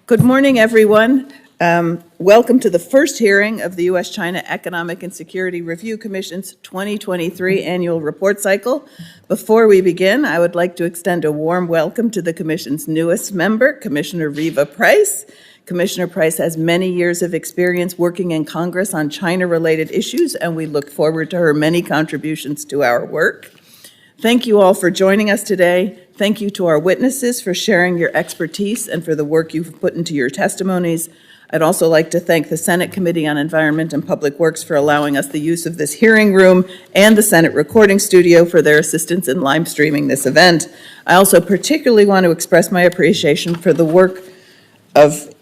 Good morning, everyone. Welcome to the first hearing of the U.S.-China Economic and Security Review Commission's 2023 annual report cycle. Before we begin, I would like to extend a warm welcome to the Commission's newest member, Commissioner Reva Price. Commissioner Price has many years of experience working in Congress on China-related issues, and we look forward to her many contributions to our work. Thank you all for joining us today. Thank you to our witnesses for sharing your expertise and for the work you've put into your testimonies. I'd also like to thank the Senate Committee on Environment and Public Works for allowing us the use of this hearing room and the Senate recording studio for their assistance in live streaming this event. I also particularly want to express my appreciation for the work of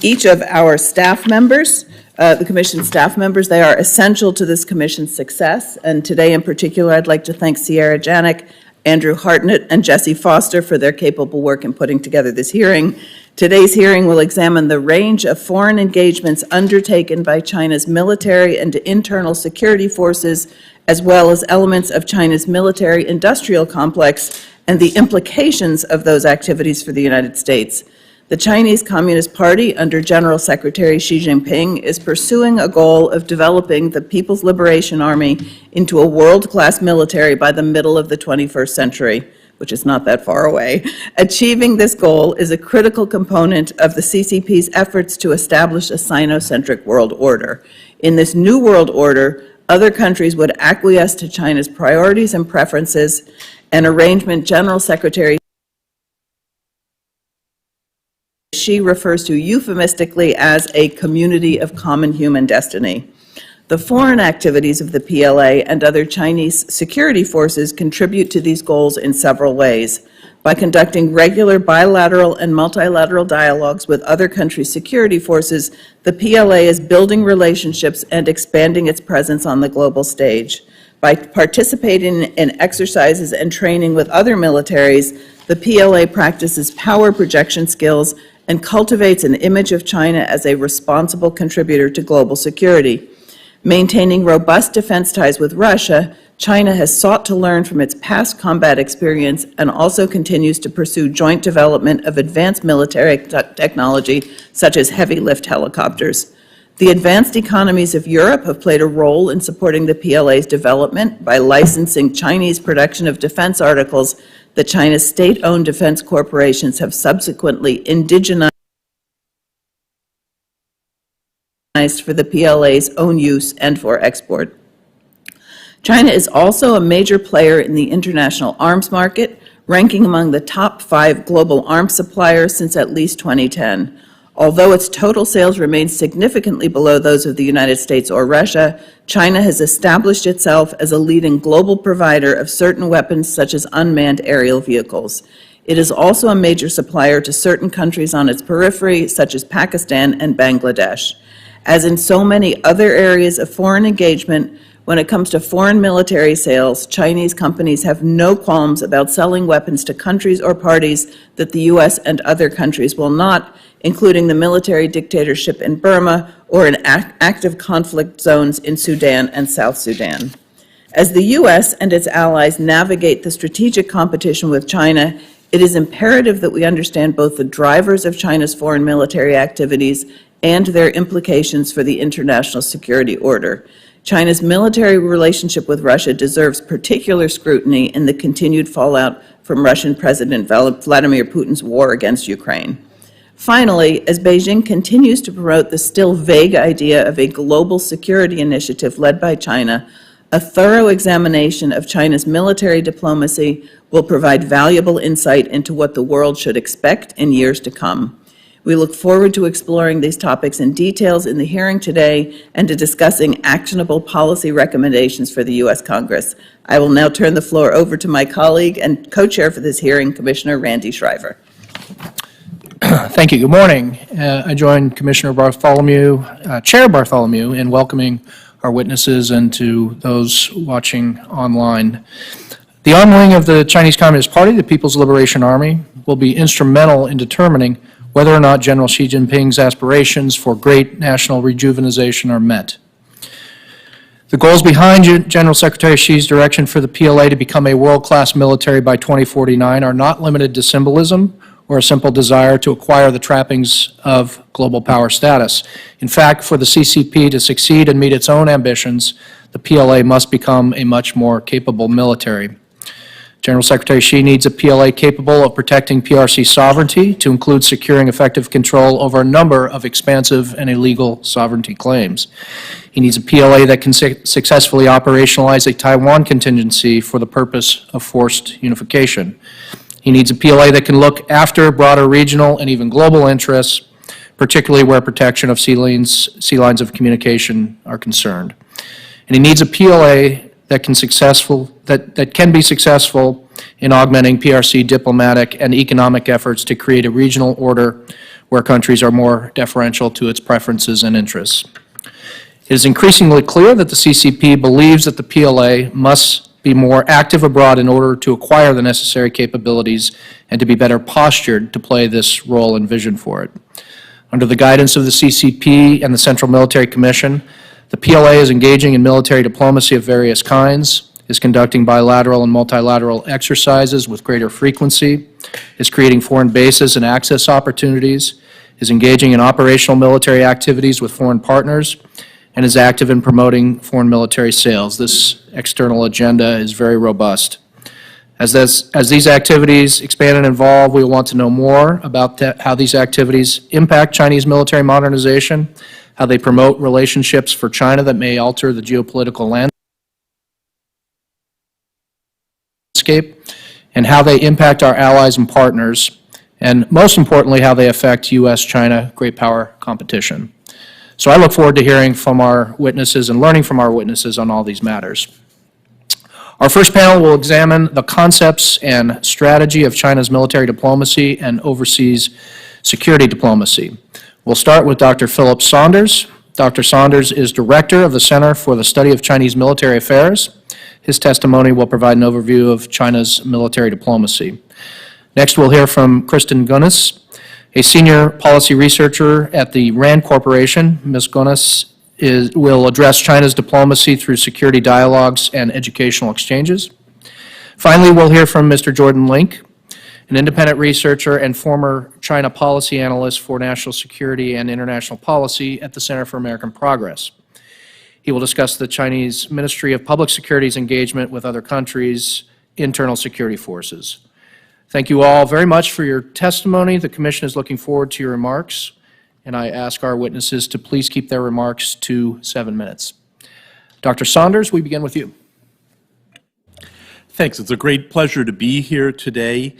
each of our staff members, the Commission staff members. They are essential to this Commission's success, and today in particular I'd like to thank Sierra Janik, Andrew Hartnett, and Jesse Foster for their capable work in putting together this hearing. Today's hearing will examine the range of foreign engagements undertaken by China's military and internal security forces, as well as elements of China's military-industrial complex and the implications of those activities for the United States. The Chinese Communist Party, under General Secretary Xi Jinping, is pursuing a goal of developing the People's Liberation Army into a world-class military by the middle of the 21st century, which is not that far away. Achieving this goal is a critical component of the CCP's efforts to establish a Sino-centric world order. In this new world order, other countries would acquiesce to China's priorities and preferences, an arrangement General Secretary Xi refers to euphemistically as a community of common human destiny. The foreign activities of the PLA and other Chinese security forces contribute to these goals in several ways. By conducting regular bilateral and multilateral dialogues with other countries' security forces, the PLA is building relationships and expanding its presence on the global stage. By participating in exercises and training with other militaries, the PLA practices power projection skills and cultivates an image of China as a responsible contributor to global security. Maintaining robust defense ties with Russia, China has sought to learn from its past combat experience and also continues to pursue joint development of advanced military technology, such as heavy-lift helicopters. The advanced economies of Europe have played a role in supporting the PLA's development by licensing Chinese production of defense articles that China's state-owned defense corporations have subsequently indigenized for the PLA's own use and for export. China is also a major player in the international arms market, ranking among the top 5 global arms suppliers since at least 2010. Although its total sales remain significantly below those of the United States or Russia, China has established itself as a leading global provider of certain weapons such as unmanned aerial vehicles. It is also a major supplier to certain countries on its periphery, such as Pakistan and Bangladesh. As in so many other areas of foreign engagement, when it comes to foreign military sales, Chinese companies have no qualms about selling weapons to countries or parties that the U.S. and other countries will not, including the military dictatorship in Burma or in active conflict zones in Sudan and South Sudan. As the U.S. and its allies navigate the strategic competition with China, it is imperative that we understand both the drivers of China's foreign military activities and their implications for the international security order. China's military relationship with Russia deserves particular scrutiny in the continued fallout from Russian President Vladimir Putin's war against Ukraine. Finally, as Beijing continues to promote the still vague idea of a global security initiative led by China, a thorough examination of China's military diplomacy will provide valuable insight into what the world should expect in years to come. We look forward to exploring these topics in details in the hearing today and to discussing actionable policy recommendations for the U.S. Congress. I will now turn the floor over to my colleague and co-chair for this hearing, Commissioner Randy Shriver. Thank you. Good morning. I join Commissioner Bartholomew, Chair Bartholomew, in welcoming our witnesses and to those watching online. The arm wing of the Chinese Communist Party, the People's Liberation Army, will be instrumental in determining whether or not General Xi Jinping's aspirations for great national rejuvenation are met. The goals behind General Secretary Xi's direction for the PLA to become a world-class military by 2049 are not limited to symbolism or a simple desire to acquire the trappings of global power status. In fact, for the CCP to succeed and meet its own ambitions, the PLA must become a much more capable military. General Secretary Xi needs a PLA capable of protecting PRC sovereignty, to include securing effective control over a number of expansive and illegal sovereignty claims. He needs a PLA that can successfully operationalize a Taiwan contingency for the purpose of forced unification. He needs a PLA that can look after broader regional and even global interests, particularly where protection of sea lines of communication are concerned. And he needs a PLA that can be successful in augmenting PRC diplomatic and economic efforts to create a regional order where countries are more deferential to its preferences and interests. It is increasingly clear that the CCP believes that the PLA must be more active abroad in order to acquire the necessary capabilities and to be better postured to play this role and vision for it. Under the guidance of the CCP and the Central Military Commission, the PLA is engaging in military diplomacy of various kinds, is conducting bilateral and multilateral exercises with greater frequency, is creating foreign bases and access opportunities, is engaging in operational military activities with foreign partners, and is active in promoting foreign military sales. This external agenda is very robust. As these activities expand and evolve, we want to know more about how these activities impact Chinese military modernization, how they promote relationships for China that may alter the geopolitical landscape, and how they impact our allies and partners, and most importantly, how they affect U.S.-China great power competition. So I look forward to hearing from our witnesses and learning from our witnesses on all these matters. Our first panel will examine the concepts and strategy of China's military diplomacy and overseas security diplomacy. We'll start with Dr. Philip Saunders. Dr. Saunders is director of the Center for the Study of Chinese Military Affairs. His testimony will provide an overview of China's military diplomacy. Next, we'll hear from Kristen Gunness, a senior policy researcher at the RAND Corporation. Ms. Gunness will address China's diplomacy through security dialogues and educational exchanges. Finally, we'll hear from Mr. Jordan Link, an independent researcher and former China policy analyst for national security and international policy at the Center for American Progress. He will discuss the Chinese Ministry of Public Security's engagement with other countries' internal security forces. Thank you all very much for your testimony. The Commission is looking forward to your remarks, and I ask our witnesses to please keep their remarks to 7 minutes. Dr. Saunders, we begin with you. Thanks. It's a great pleasure to be here today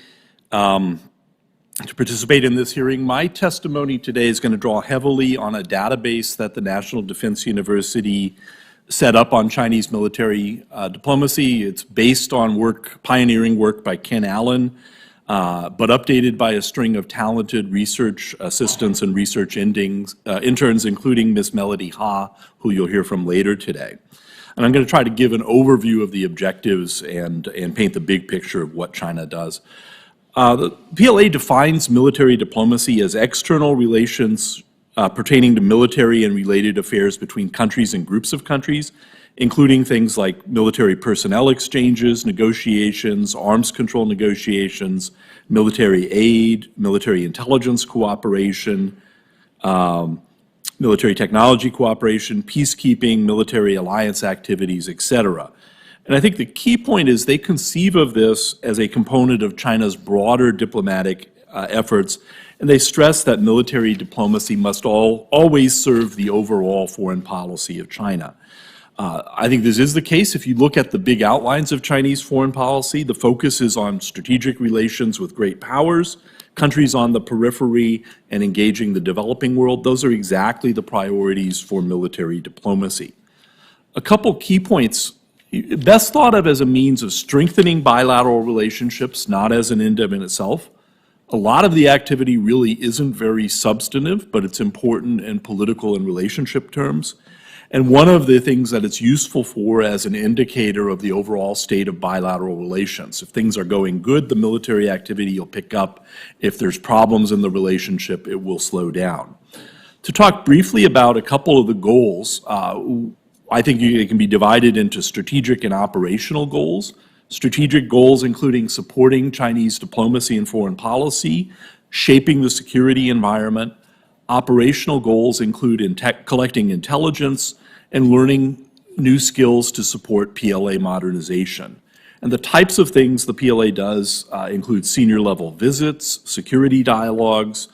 to participate in this hearing. My testimony today is going to draw heavily on a database that the National Defense University set up on Chinese military diplomacy. It's based on pioneering work by Ken Allen, but updated by a string of talented research assistants and research interns, including Ms. Melodie, who you'll hear from later today. And I'm going to try to give an overview of the objectives and paint the big picture of what China does. The PLA defines military diplomacy as external relations pertaining to military and related affairs between countries and groups of countries, including things like military personnel exchanges, negotiations, arms control negotiations, military aid, military intelligence cooperation, military technology cooperation, peacekeeping, military alliance activities, etc. And I think the key point is they conceive of this as a component of China's broader diplomatic efforts, and they stress that military diplomacy must always serve the overall foreign policy of China. I think this is the case. If you look at the big outlines of Chinese foreign policy, the focus is on strategic relations with great powers, countries on the periphery, and engaging the developing world. Those are exactly the priorities for military diplomacy. A couple key points. Best thought of as a means of strengthening bilateral relationships, not as an end in itself. A lot of the activity really isn't very substantive, but it's important in political and relationship terms. And one of the things that it's useful for as an indicator of the overall state of bilateral relations. If things are going good, the military activity will pick up. If there's problems in the relationship, it will slow down. To talk briefly about a couple of the goals, I think it can be divided into strategic and operational goals. Strategic goals including supporting Chinese diplomacy and foreign policy, shaping the security environment. Operational goals include collecting intelligence and learning new skills to support PLA modernization. And the types of things the PLA does include senior level visits, security dialogues,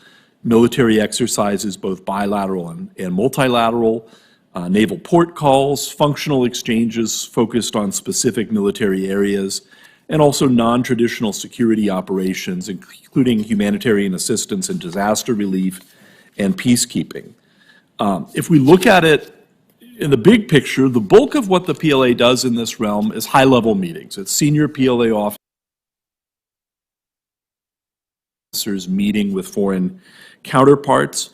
military exercises, both bilateral and multilateral, naval port calls, functional exchanges focused on specific military areas, and also non-traditional security operations, including humanitarian assistance and disaster relief and peacekeeping. If we look at it in the big picture, the bulk of what the PLA does in this realm is high-level meetings. It's senior PLA officers meeting with foreign counterparts.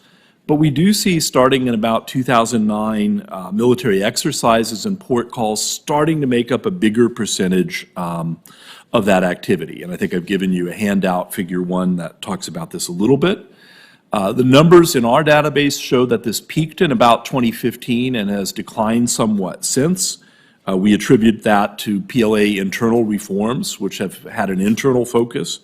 But we do see, starting in about 2009, military exercises and port calls starting to make up a bigger percentage of that activity. And I think I've given you a handout, figure 1, that talks about this a little bit. The numbers in our database show that this peaked in about 2015 and has declined somewhat since. We attribute that to PLA internal reforms, which have had an internal focus.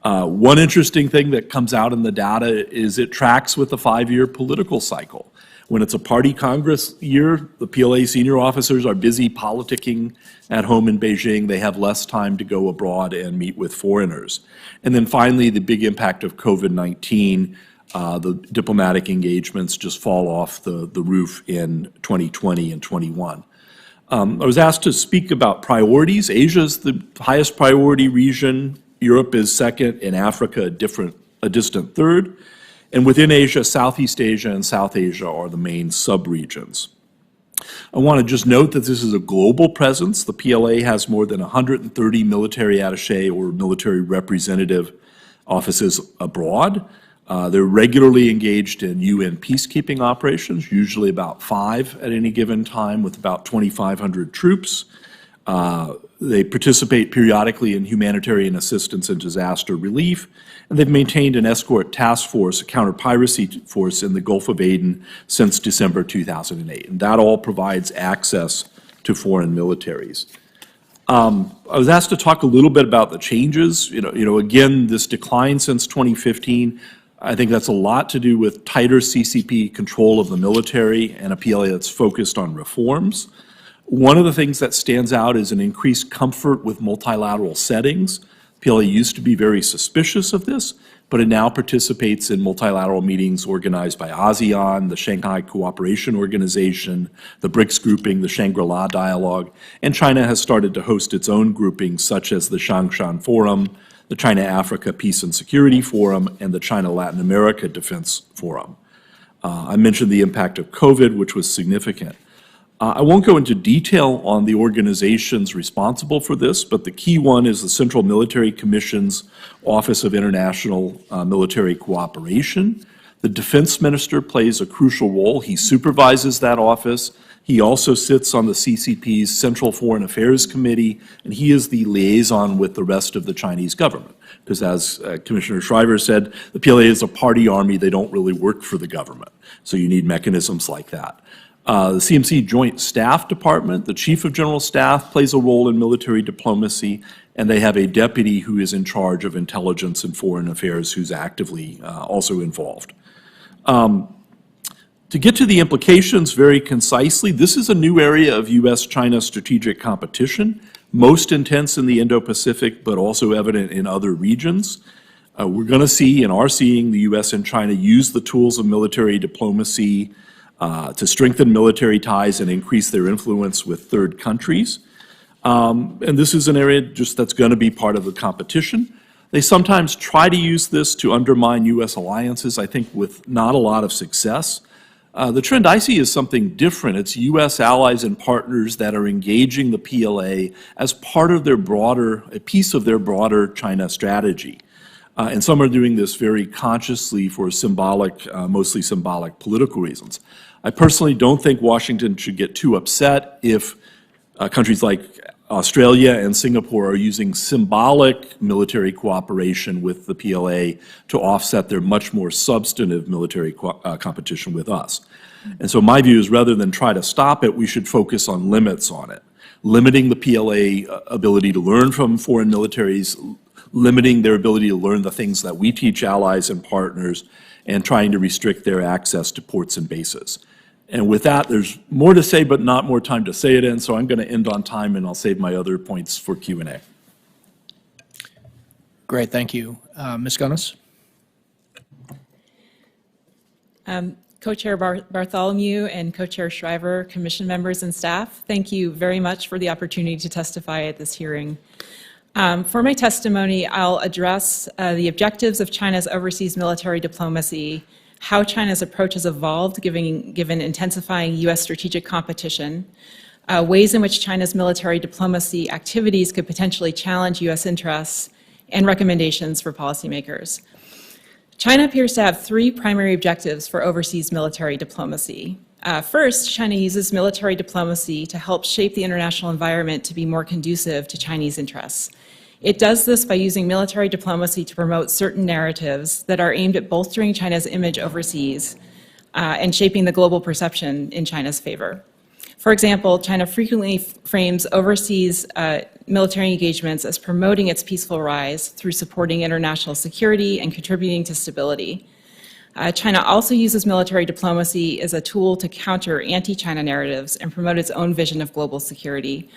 One interesting thing that comes out in the data is it tracks with the 5-year political cycle. When it's a party Congress year, the PLA senior officers are busy politicking at home in Beijing. They have less time to go abroad and meet with foreigners. And then finally, the big impact of COVID-19, the diplomatic engagements just fall off the roof in 2020 and 21. I was asked to speak about priorities. Asia is the highest priority region. Europe is second, and Africa a distant third. And within Asia, Southeast Asia and South Asia are the main subregions. I want to just note that this is a global presence. The PLA has more than 130 military attaché or military representative offices abroad. They're regularly engaged in UN peacekeeping operations, usually about 5 at any given time with about 2,500 troops. They participate periodically in humanitarian assistance and disaster relief, and they've maintained an escort task force, a counter-piracy force in the Gulf of Aden since December 2008, and that all provides access to foreign militaries. I was asked to talk a little bit about the changes. Again, this decline since 2015, I think that's a lot to do with tighter CCP control of the military and a PLA that's focused on reforms. One of the things that stands out is an increased comfort with multilateral settings. PLA used to be very suspicious of this, but it now participates in multilateral meetings organized by ASEAN, the Shanghai Cooperation Organization, the BRICS grouping, the Shangri-La Dialogue, and China has started to host its own groupings such as the Shangshan Forum, the China-Africa Peace and Security Forum, and the China-Latin America Defense Forum. I mentioned the impact of COVID, which was significant. I won't go into detail on the organizations responsible for this, but the key one is the Central Military Commission's Office of International Military Cooperation. The Defense Minister plays a crucial role. He supervises that office. He also sits on the CCP's Central Foreign Affairs Committee, and he is the liaison with the rest of the Chinese government. Because as Commissioner Shriver said, the PLA is a party army. They don't really work for the government. So you need mechanisms like that. The CMC Joint Staff Department, the Chief of General Staff, plays a role in military diplomacy, and they have a deputy who is in charge of intelligence and foreign affairs who's actively also involved. To get to the implications very concisely, this is a new area of U.S.-China strategic competition, most intense in the Indo-Pacific, but also evident in other regions. We're going to see and are seeing the U.S. and China use the tools of military diplomacy to strengthen military ties and increase their influence with third countries. And this is an area just that's going to be part of the competition. They sometimes try to use this to undermine U.S. alliances, I think with not a lot of success. The trend I see is something different. It's U.S. allies and partners that are engaging the PLA as part of a piece of their broader China strategy. And some are doing this very consciously for mostly symbolic political reasons. I personally don't think Washington should get too upset if countries like Australia and Singapore are using symbolic military cooperation with the PLA to offset their much more substantive military competition with us. And so my view is rather than try to stop it, we should focus on limits on it. Limiting the PLA ability to learn from foreign militaries, limiting their ability to learn the things that we teach allies and partners, and trying to restrict their access to ports and bases. And with that, there's more to say, but not more time to say it in, so I'm going to end on time, and I'll save my other points for Q&A. Great, thank you. Ms. Gunness? Co-Chair Bartholomew and Co-Chair Shriver, Commission members and staff, thank you very much for the opportunity to testify at this hearing. For my testimony, I'll address the objectives of China's overseas military diplomacy, how China's approach has evolved given intensifying U.S. strategic competition, ways in which China's military diplomacy activities could potentially challenge U.S. interests, and recommendations for policymakers. China appears to have three primary objectives for overseas military diplomacy. First, China uses military diplomacy to help shape the international environment to be more conducive to Chinese interests. It does this by using military diplomacy to promote certain narratives that are aimed at bolstering China's image overseas and shaping the global perception in China's favor. For example, China frequently frames overseas military engagements as promoting its peaceful rise through supporting international security and contributing to stability. China also uses military diplomacy as a tool to counter anti-China narratives and promote its own vision of global security.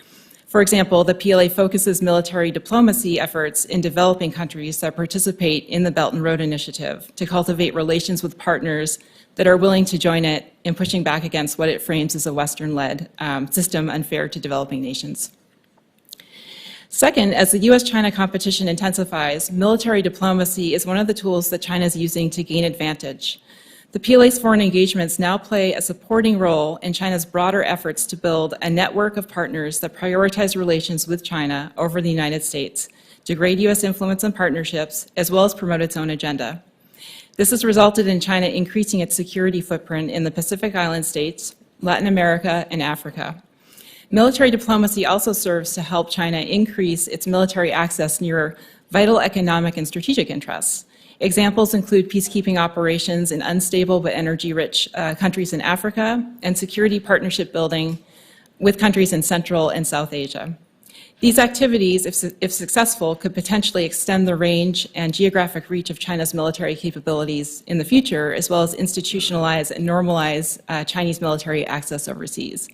For example, the PLA focuses military diplomacy efforts in developing countries that participate in the Belt and Road Initiative to cultivate relations with partners that are willing to join it in pushing back against what it frames as a Western-led system unfair to developing nations. Second, as the U.S.-China competition intensifies, military diplomacy is one of the tools that China is using to gain advantage. The PLA's foreign engagements now play a supporting role in China's broader efforts to build a network of partners that prioritize relations with China over the United States, degrade U.S. influence and partnerships, as well as promote its own agenda. This has resulted in China increasing its security footprint in the Pacific Island states, Latin America, and Africa. Military diplomacy also serves to help China increase its military access near vital economic and strategic interests. Examples include peacekeeping operations in unstable but energy-rich countries in Africa and security partnership building with countries in Central and South Asia. These activities, if successful, could potentially extend the range and geographic reach of China's military capabilities in the future, as well as institutionalize and normalize Chinese military access overseas.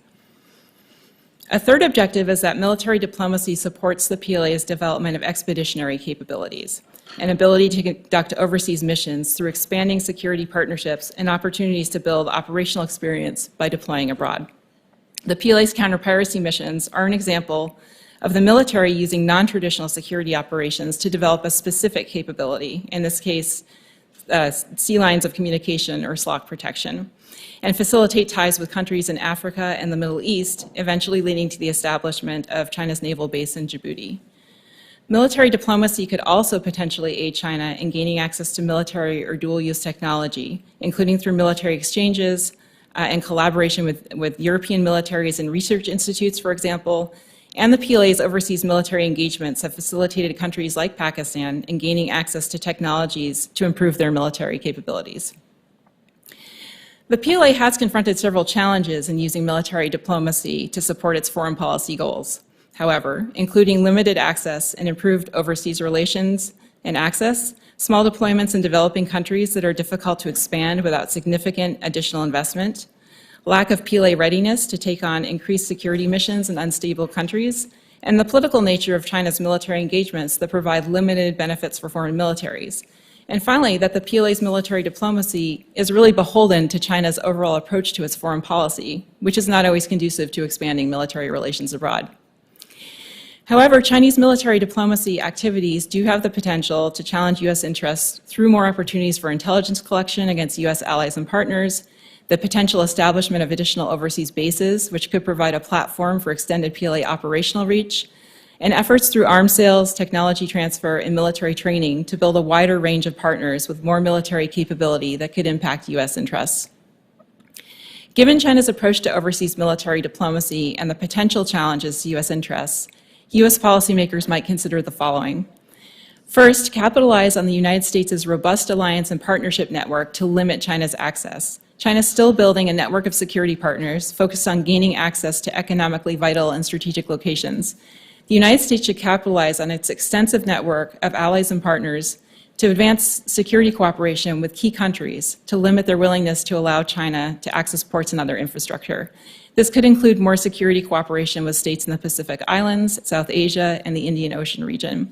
A third objective is that military diplomacy supports the PLA's development of expeditionary capabilities, an ability to conduct overseas missions through expanding security partnerships and opportunities to build operational experience by deploying abroad. The PLA's counter-piracy missions are an example of the military using non-traditional security operations to develop a specific capability, in this case, sea lines of communication or SLOC protection, and facilitate ties with countries in Africa and the Middle East, eventually leading to the establishment of China's naval base in Djibouti. Military diplomacy could also potentially aid China in gaining access to military or dual-use technology, including through military exchanges and collaboration with European militaries and research institutes, for example, and the PLA's overseas military engagements have facilitated countries like Pakistan in gaining access to technologies to improve their military capabilities. The PLA has confronted several challenges in using military diplomacy to support its foreign policy goals, however, including limited access and improved overseas relations and access, small deployments in developing countries that are difficult to expand without significant additional investment, lack of PLA readiness to take on increased security missions in unstable countries, and the political nature of China's military engagements that provide limited benefits for foreign militaries. And finally, that the PLA's military diplomacy is really beholden to China's overall approach to its foreign policy, which is not always conducive to expanding military relations abroad. However, Chinese military diplomacy activities do have the potential to challenge U.S. interests through more opportunities for intelligence collection against U.S. allies and partners, the potential establishment of additional overseas bases, which could provide a platform for extended PLA operational reach, and efforts through arms sales, technology transfer, and military training to build a wider range of partners with more military capability that could impact U.S. interests. Given China's approach to overseas military diplomacy and the potential challenges to U.S. interests, U.S. policymakers might consider the following. First, capitalize on the United States' robust alliance and partnership network to limit China's access. China is still building a network of security partners focused on gaining access to economically vital and strategic locations. The United States should capitalize on its extensive network of allies and partners to advance security cooperation with key countries to limit their willingness to allow China to access ports and other infrastructure. This could include more security cooperation with states in the Pacific Islands, South Asia, and the Indian Ocean region.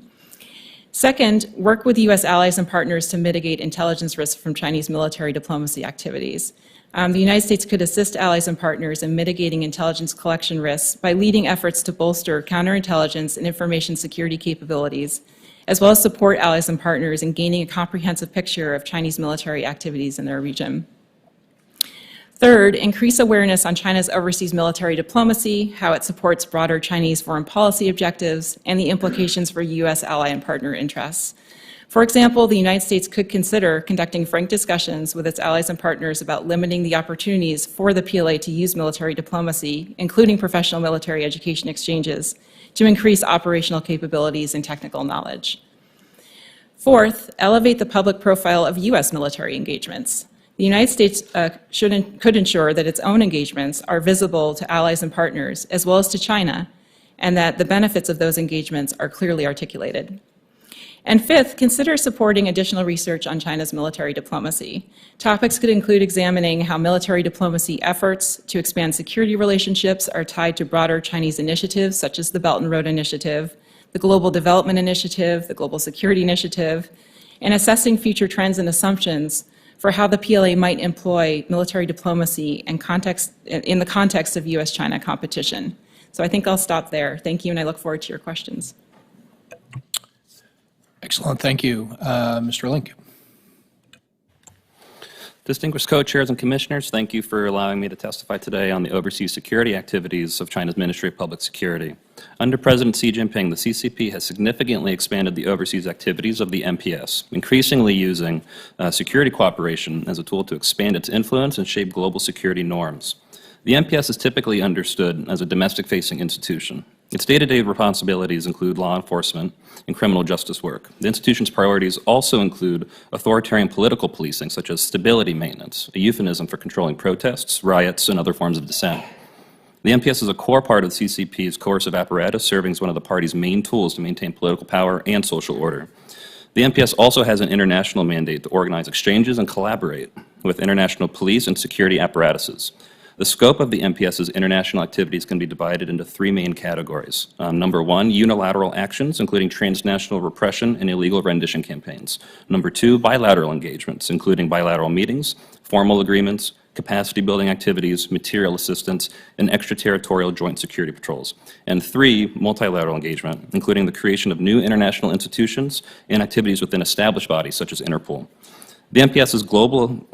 Second, work with U.S. allies and partners to mitigate intelligence risks from Chinese military diplomacy activities. The United States could assist allies and partners in mitigating intelligence collection risks by leading efforts to bolster counterintelligence and information security capabilities, as well as support allies and partners in gaining a comprehensive picture of Chinese military activities in their region. Third, increase awareness on China's overseas military diplomacy, how it supports broader Chinese foreign policy objectives, and the implications for U.S. ally and partner interests. For example, the United States could consider conducting frank discussions with its allies and partners about limiting the opportunities for the PLA to use military diplomacy, including professional military education exchanges, to increase operational capabilities and technical knowledge. Fourth, elevate the public profile of U.S. military engagements. The United States could ensure that its own engagements are visible to allies and partners, as well as to China, and that the benefits of those engagements are clearly articulated. And fifth, consider supporting additional research on China's military diplomacy. Topics could include examining how military diplomacy efforts to expand security relationships are tied to broader Chinese initiatives, such as the Belt and Road Initiative, the Global Development Initiative, the Global Security Initiative, and assessing future trends and assumptions for how the PLA might employ military diplomacy in the context of U.S.-China competition. So I think I'll stop there. Thank you, and I look forward to your questions. Excellent, thank you. Mr. Link. Distinguished co-chairs and commissioners, thank you for allowing me to testify today on the overseas security activities of China's Ministry of Public Security. Under President Xi Jinping, the CCP has significantly expanded the overseas activities of the MPS, increasingly using security cooperation as a tool to expand its influence and shape global security norms. The MPS is typically understood as a domestic-facing institution. Its day-to-day responsibilities include law enforcement and criminal justice work. The institution's priorities also include authoritarian political policing, such as stability maintenance, a euphemism for controlling protests, riots, and other forms of dissent. The MPS is a core part of the CCP's coercive apparatus, serving as one of the party's main tools to maintain political power and social order. The MPS also has an international mandate to organize exchanges and collaborate with international police and security apparatuses. The scope of the MPS's international activities can be divided into three main categories. Number one, unilateral actions, including transnational repression and illegal rendition campaigns. Number two, bilateral engagements, including bilateral meetings, formal agreements, capacity building activities, material assistance, and extraterritorial joint security patrols. And three, multilateral engagement, including the creation of new international institutions and activities within established bodies such as Interpol. The MPS's global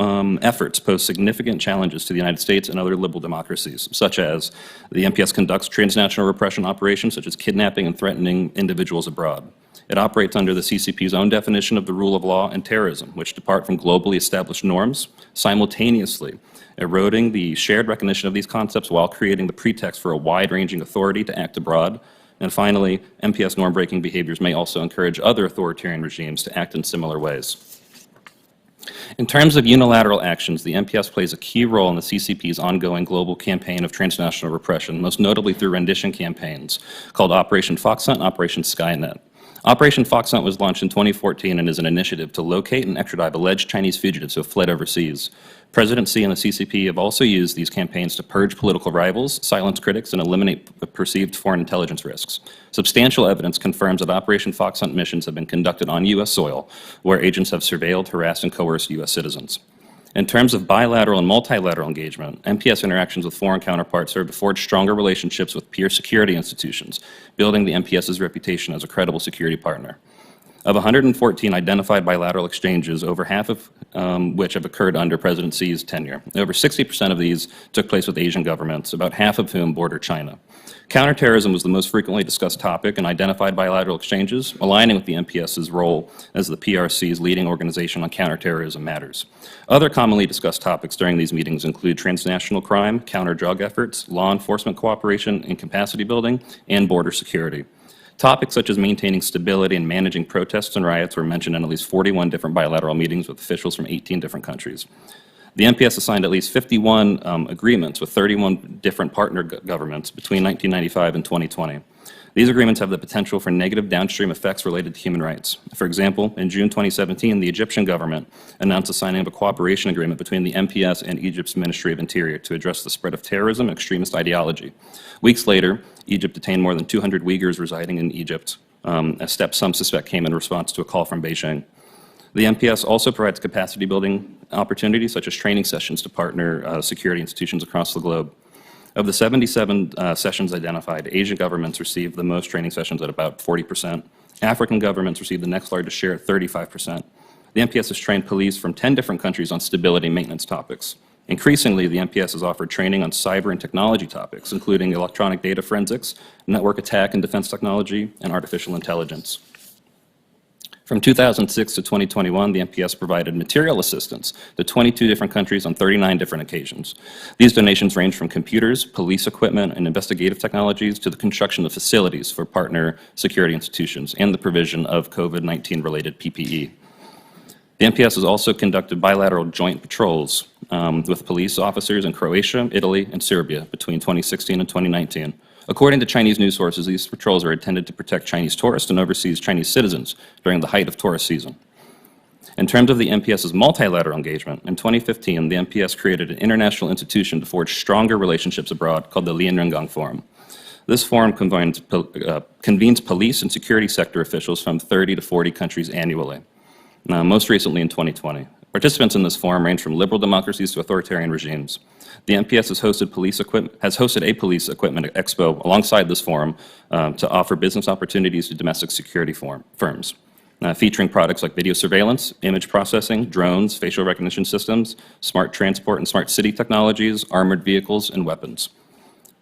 efforts pose significant challenges to the United States and other liberal democracies, such as the MPS conducts transnational repression operations such as kidnapping and threatening individuals abroad. It operates under the CCP's own definition of the rule of law and terrorism, which depart from globally established norms, simultaneously eroding the shared recognition of these concepts while creating the pretext for a wide-ranging authority to act abroad. And finally, MPS norm-breaking behaviors may also encourage other authoritarian regimes to act in similar ways. In terms of unilateral actions, the MPS plays a key role in the CCP's ongoing global campaign of transnational repression, most notably through rendition campaigns called Operation Fox Hunt and Operation Skynet. Operation Fox Hunt was launched in 2014 and is an initiative to locate and extradite alleged Chinese fugitives who have fled overseas. President Xi and the CCP have also used these campaigns to purge political rivals, silence critics, and eliminate perceived foreign intelligence risks. Substantial evidence confirms that Operation Fox Hunt missions have been conducted on U.S. soil, where agents have surveilled, harassed, and coerced U.S. citizens. In terms of bilateral and multilateral engagement, MPS interactions with foreign counterparts serve to forge stronger relationships with peer security institutions, building the MPS's reputation as a credible security partner. Of 114 identified bilateral exchanges, over half of which have occurred under President Xi's tenure. Over 60% of these took place with Asian governments, about half of whom border China. Counterterrorism was the most frequently discussed topic in identified bilateral exchanges, aligning with the MPS's role as the PRC's leading organization on counterterrorism matters. Other commonly discussed topics during these meetings include transnational crime, counter-drug efforts, law enforcement cooperation and capacity building, and border security. Topics such as maintaining stability and managing protests and riots were mentioned in at least 41 different bilateral meetings with officials from 18 different countries. The MPS has signed at least 51 agreements with 31 different partner governments between 1995 and 2020. These agreements have the potential for negative downstream effects related to human rights. For example, in June 2017, the Egyptian government announced the signing of a cooperation agreement between the MPS and Egypt's Ministry of Interior to address the spread of terrorism and extremist ideology. Weeks later, Egypt detained more than 200 Uyghurs residing in Egypt, a step some suspect came in response to a call from Beijing. The MPS also provides capacity building opportunities such as training sessions to partner security institutions across the globe. Of the 77 sessions identified, Asian governments received the most training sessions at about 40%. African governments received the next largest share at 35%. The MPS has trained police from 10 different countries on stability maintenance topics. Increasingly, the MPS has offered training on cyber and technology topics, including electronic data forensics, network attack and defense technology, and artificial intelligence. From 2006 to 2021, the MPS provided material assistance to 22 different countries on 39 different occasions. These donations range from computers, police equipment, and investigative technologies to the construction of facilities for partner security institutions and the provision of COVID-19 related PPE. The MPS has also conducted bilateral joint patrols with police officers in Croatia, Italy, and Serbia between 2016 and 2019. According to Chinese news sources, these patrols are intended to protect Chinese tourists and overseas Chinese citizens during the height of tourist season. In terms of the MPS's multilateral engagement, in 2015, the MPS created an international institution to forge stronger relationships abroad called the Lianrengang Forum. This forum convenes police and security sector officials from 30 to 40 countries annually, most recently in 2020. Participants in this forum range from liberal democracies to authoritarian regimes. The MPS has hosted a police equipment expo alongside this forum to offer business opportunities to domestic security firms, featuring products like video surveillance, image processing, drones, facial recognition systems, smart transport and smart city technologies, armored vehicles, and weapons.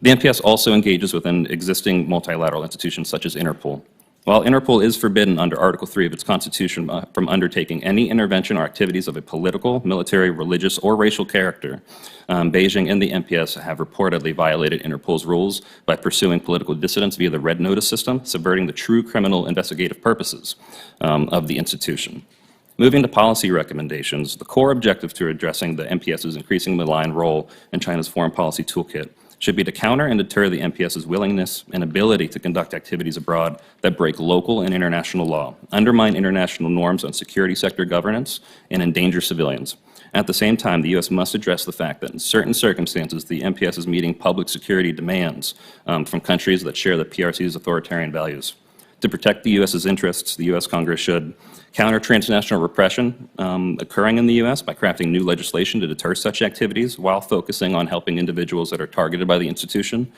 The MPS also engages within existing multilateral institutions such as Interpol. While Interpol is forbidden under Article 3 of its constitution from undertaking any intervention or activities of a political, military, religious, or racial character, Beijing and the MPS have reportedly violated Interpol's rules by pursuing political dissidents via the Red Notice system, subverting the true criminal investigative purposes of the institution. Moving to policy recommendations, the core objective to addressing the MPS's increasing malign role in China's foreign policy toolkit should be to counter and deter the MPS's willingness and ability to conduct activities abroad that break local and international law, undermine international norms on security sector governance, and endanger civilians. At the same time, the U.S. must address the fact that in certain circumstances, the MPS is meeting public security demands from countries that share the PRC's authoritarian values. To protect the U.S.'s interests, the U.S. Congress should counter transnational repression occurring in the U.S. by crafting new legislation to deter such activities while focusing on helping individuals that are targeted by the institution.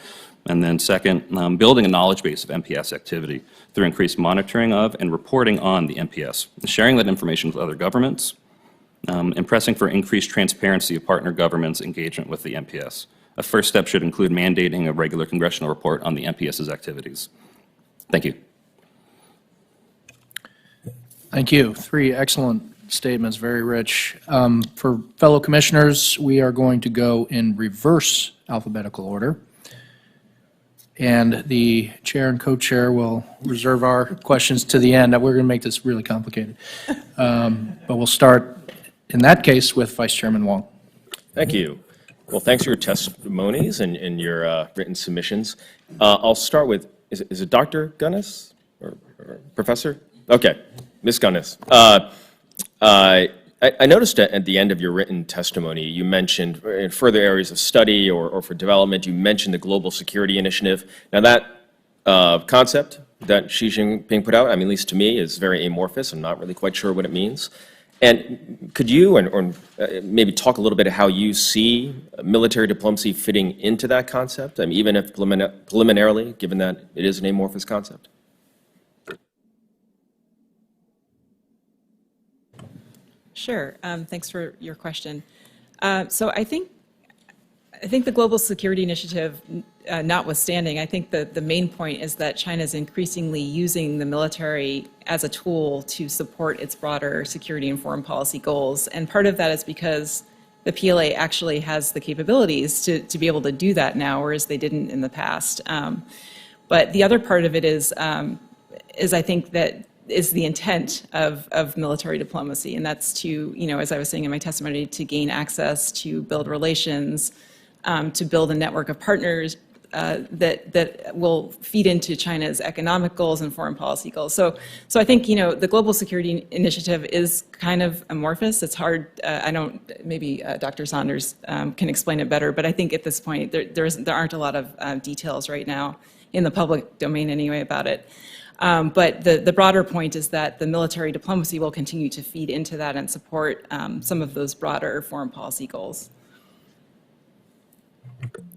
And then second, building a knowledge base of MPS activity through increased monitoring of and reporting on the MPS, sharing that information with other governments, and pressing for increased transparency of partner governments' engagement with the MPS. A first step should include mandating a regular congressional report on the MPS's activities. Thank you. Thank you. 3 excellent statements, very rich. For fellow commissioners, we are going to go in reverse alphabetical order. And the chair and co-chair will reserve our questions to the end. We're going to make this really complicated. But we'll start, in that case, with Vice Chairman Wong. Thank you. Well, thanks for your testimonies and your written submissions. I'll start with, is it Dr. Gunness or Professor? Okay. Ms. Gunness, I noticed at the end of your written testimony, you mentioned in further areas of study or for development, you mentioned the Global Security Initiative. Now that concept that Xi Jinping put out, I mean, at least to me, is very amorphous. I'm not really quite sure what it means. And could you or maybe talk a little bit of how you see military diplomacy fitting into that concept, I mean, even if preliminarily, given that it is an amorphous concept? Sure. Thanks for your question. So I think the Global Security Initiative, notwithstanding, I think the main point is that China is increasingly using the military as a tool to support its broader security and foreign policy goals. And part of that is because the PLA actually has the capabilities to be able to do that now, whereas they didn't in the past. But the other part of it is I think that is the intent of military diplomacy, and that's to, as I was saying in my testimony, to gain access, to build relations, to build a network of partners that will feed into China's economic goals and foreign policy goals. So I think, the Global Security Initiative is kind of amorphous. It's hard, maybe Dr. Saunders can explain it better, but I think at this point, there aren't a lot of details right now in the public domain anyway about it. But the broader point is that the military diplomacy will continue to feed into that and support some of those broader foreign policy goals.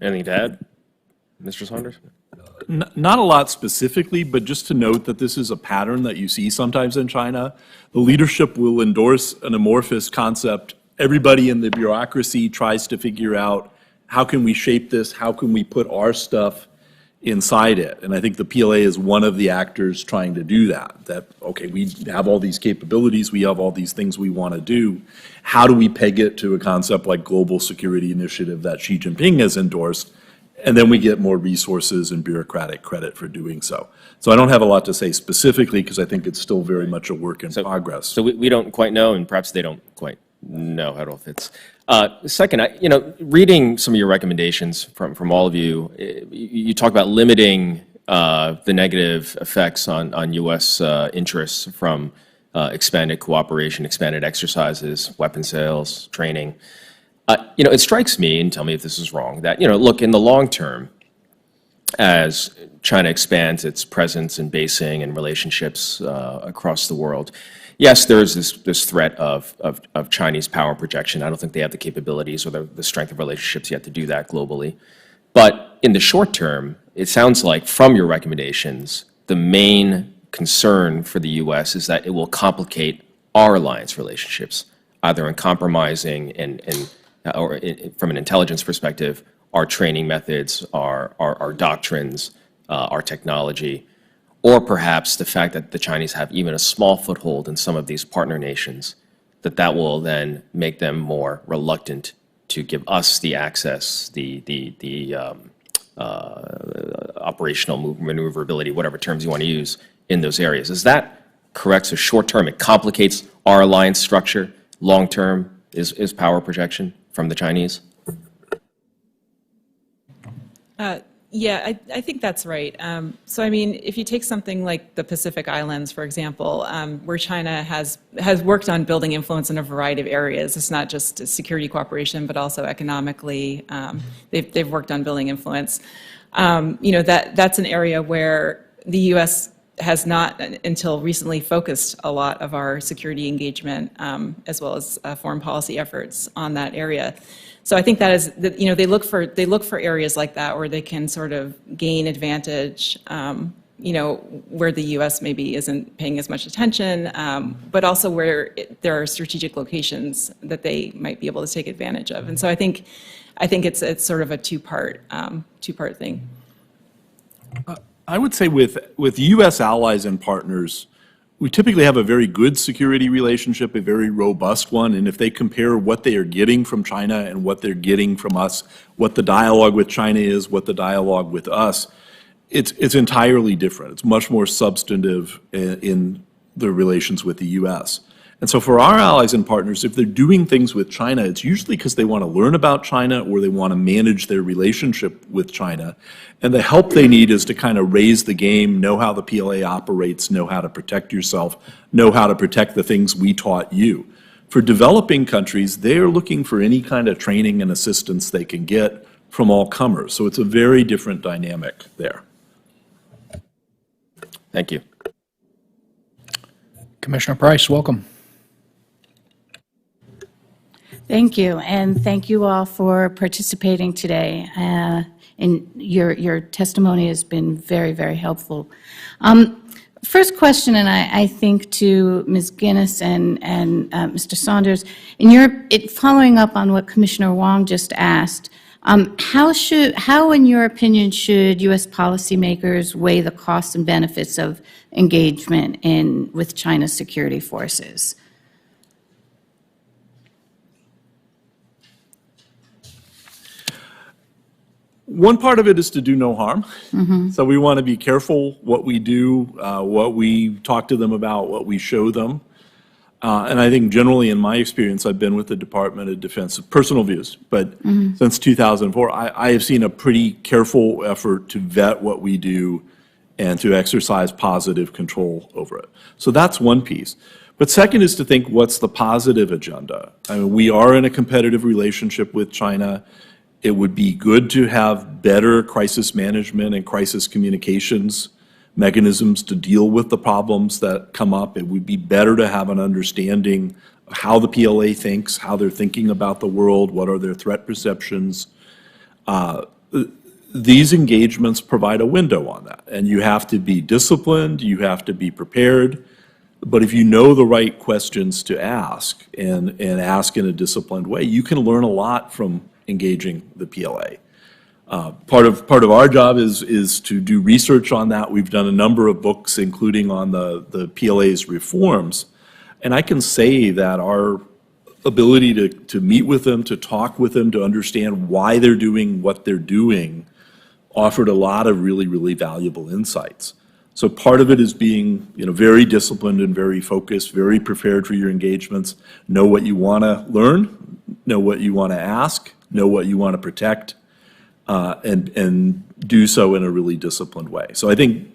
Anything to add, Mr. Saunders? Not a lot specifically, but just to note that this is a pattern that you see sometimes in China. The leadership will endorse an amorphous concept. Everybody in the bureaucracy tries to figure out, how can we shape this? How can we put our stuff inside it? And I think the PLA is one of the actors trying to do that. That, okay, we have all these capabilities, we have all these things we want to do. How do we peg it to a concept like Global Security Initiative that Xi Jinping has endorsed? And then we get more resources and bureaucratic credit for doing so. So I don't have a lot to say specifically because I think it's still very much a work in progress. So we don't quite know, and perhaps they don't quite know how it all fits. Second, reading some of your recommendations from all of you, you talk about limiting the negative effects on U.S. interests from expanded cooperation, expanded exercises, weapon sales, training. It strikes me, and tell me if this is wrong, that, look, in the long term, as China expands its presence and basing and relationships across the world, yes, there's this threat of Chinese power projection. I don't think they have the capabilities or the strength of relationships yet to do that globally. But in the short term, it sounds like from your recommendations, the main concern for the U.S. is that it will complicate our alliance relationships, either in compromising or from an intelligence perspective, our training methods, our doctrines, our technology, or perhaps the fact that the Chinese have even a small foothold in some of these partner nations, that will then make them more reluctant to give us the access, the operational maneuverability, whatever terms you want to use, in those areas. Is that correct? So short term, it complicates our alliance structure. Long term is power projection from the Chinese? Yeah, I think that's right. So, if you take something like the Pacific Islands, for example, where China has worked on building influence in a variety of areas. It's not just security cooperation, but also economically. They've worked on building influence. That's an area where the U.S. has not, until recently, focused a lot of our security engagement, as well as foreign policy efforts on that area. So I think that is, they look for areas like that where they can sort of gain advantage, where the U.S. maybe isn't paying as much attention, but also where there are strategic locations that they might be able to take advantage of. And so I think it's sort of a two-part thing. I would say with U.S. allies and partners, we typically have a very good security relationship, a very robust one, and if they compare what they are getting from China and what they're getting from us, what the dialogue with China is, what the dialogue with us, it's entirely different. It's much more substantive in the relations with the U.S. And so for our allies and partners, if they're doing things with China, it's usually because they want to learn about China or they want to manage their relationship with China. And the help they need is to kind of raise the game, know how the PLA operates, know how to protect yourself, know how to protect the things we taught you. For developing countries, they are looking for any kind of training and assistance they can get from all comers. So it's a very different dynamic there. Thank you. Commissioner Price, welcome. Thank you, and thank you all for participating today. And your testimony has been very, very helpful. First question, and I think to Ms. Gunness and Mr. Saunders, following up on what Commissioner Wong just asked, how, in your opinion, should U.S. policymakers weigh the costs and benefits of engagement with China's security forces? One part of it is to do no harm. So we want to be careful what we do, what we talk to them about, what we show them. And I think generally in my experience, I've been with the Department of Defense, personal views, but since 2004, I have seen a pretty careful effort to vet what we do and to exercise positive control over it. So that's one piece. But second is to think, what's the positive agenda? I mean, we are in a competitive relationship with China. It would be good to have better crisis management and crisis communications mechanisms to deal with the problems that come up. It would be better to have an understanding of how the PLA thinks, how they're thinking about the world, what are their threat perceptions. These engagements provide a window on that, and you have to be disciplined, you have to be prepared, but if you know the right questions to ask and ask in a disciplined way, you can learn a lot from engaging the PLA. Part of our job is to do research on that. We've done a number of books, including on the PLA's reforms, and I can say that our ability to meet with them, to talk with them, to understand why they're doing what they're doing, offered a lot of really, really valuable insights. So part of it is being, very disciplined and very focused, very prepared for your engagements, know what you want to learn, know what you want to ask, know what you want to protect, and do so in a really disciplined way. So I think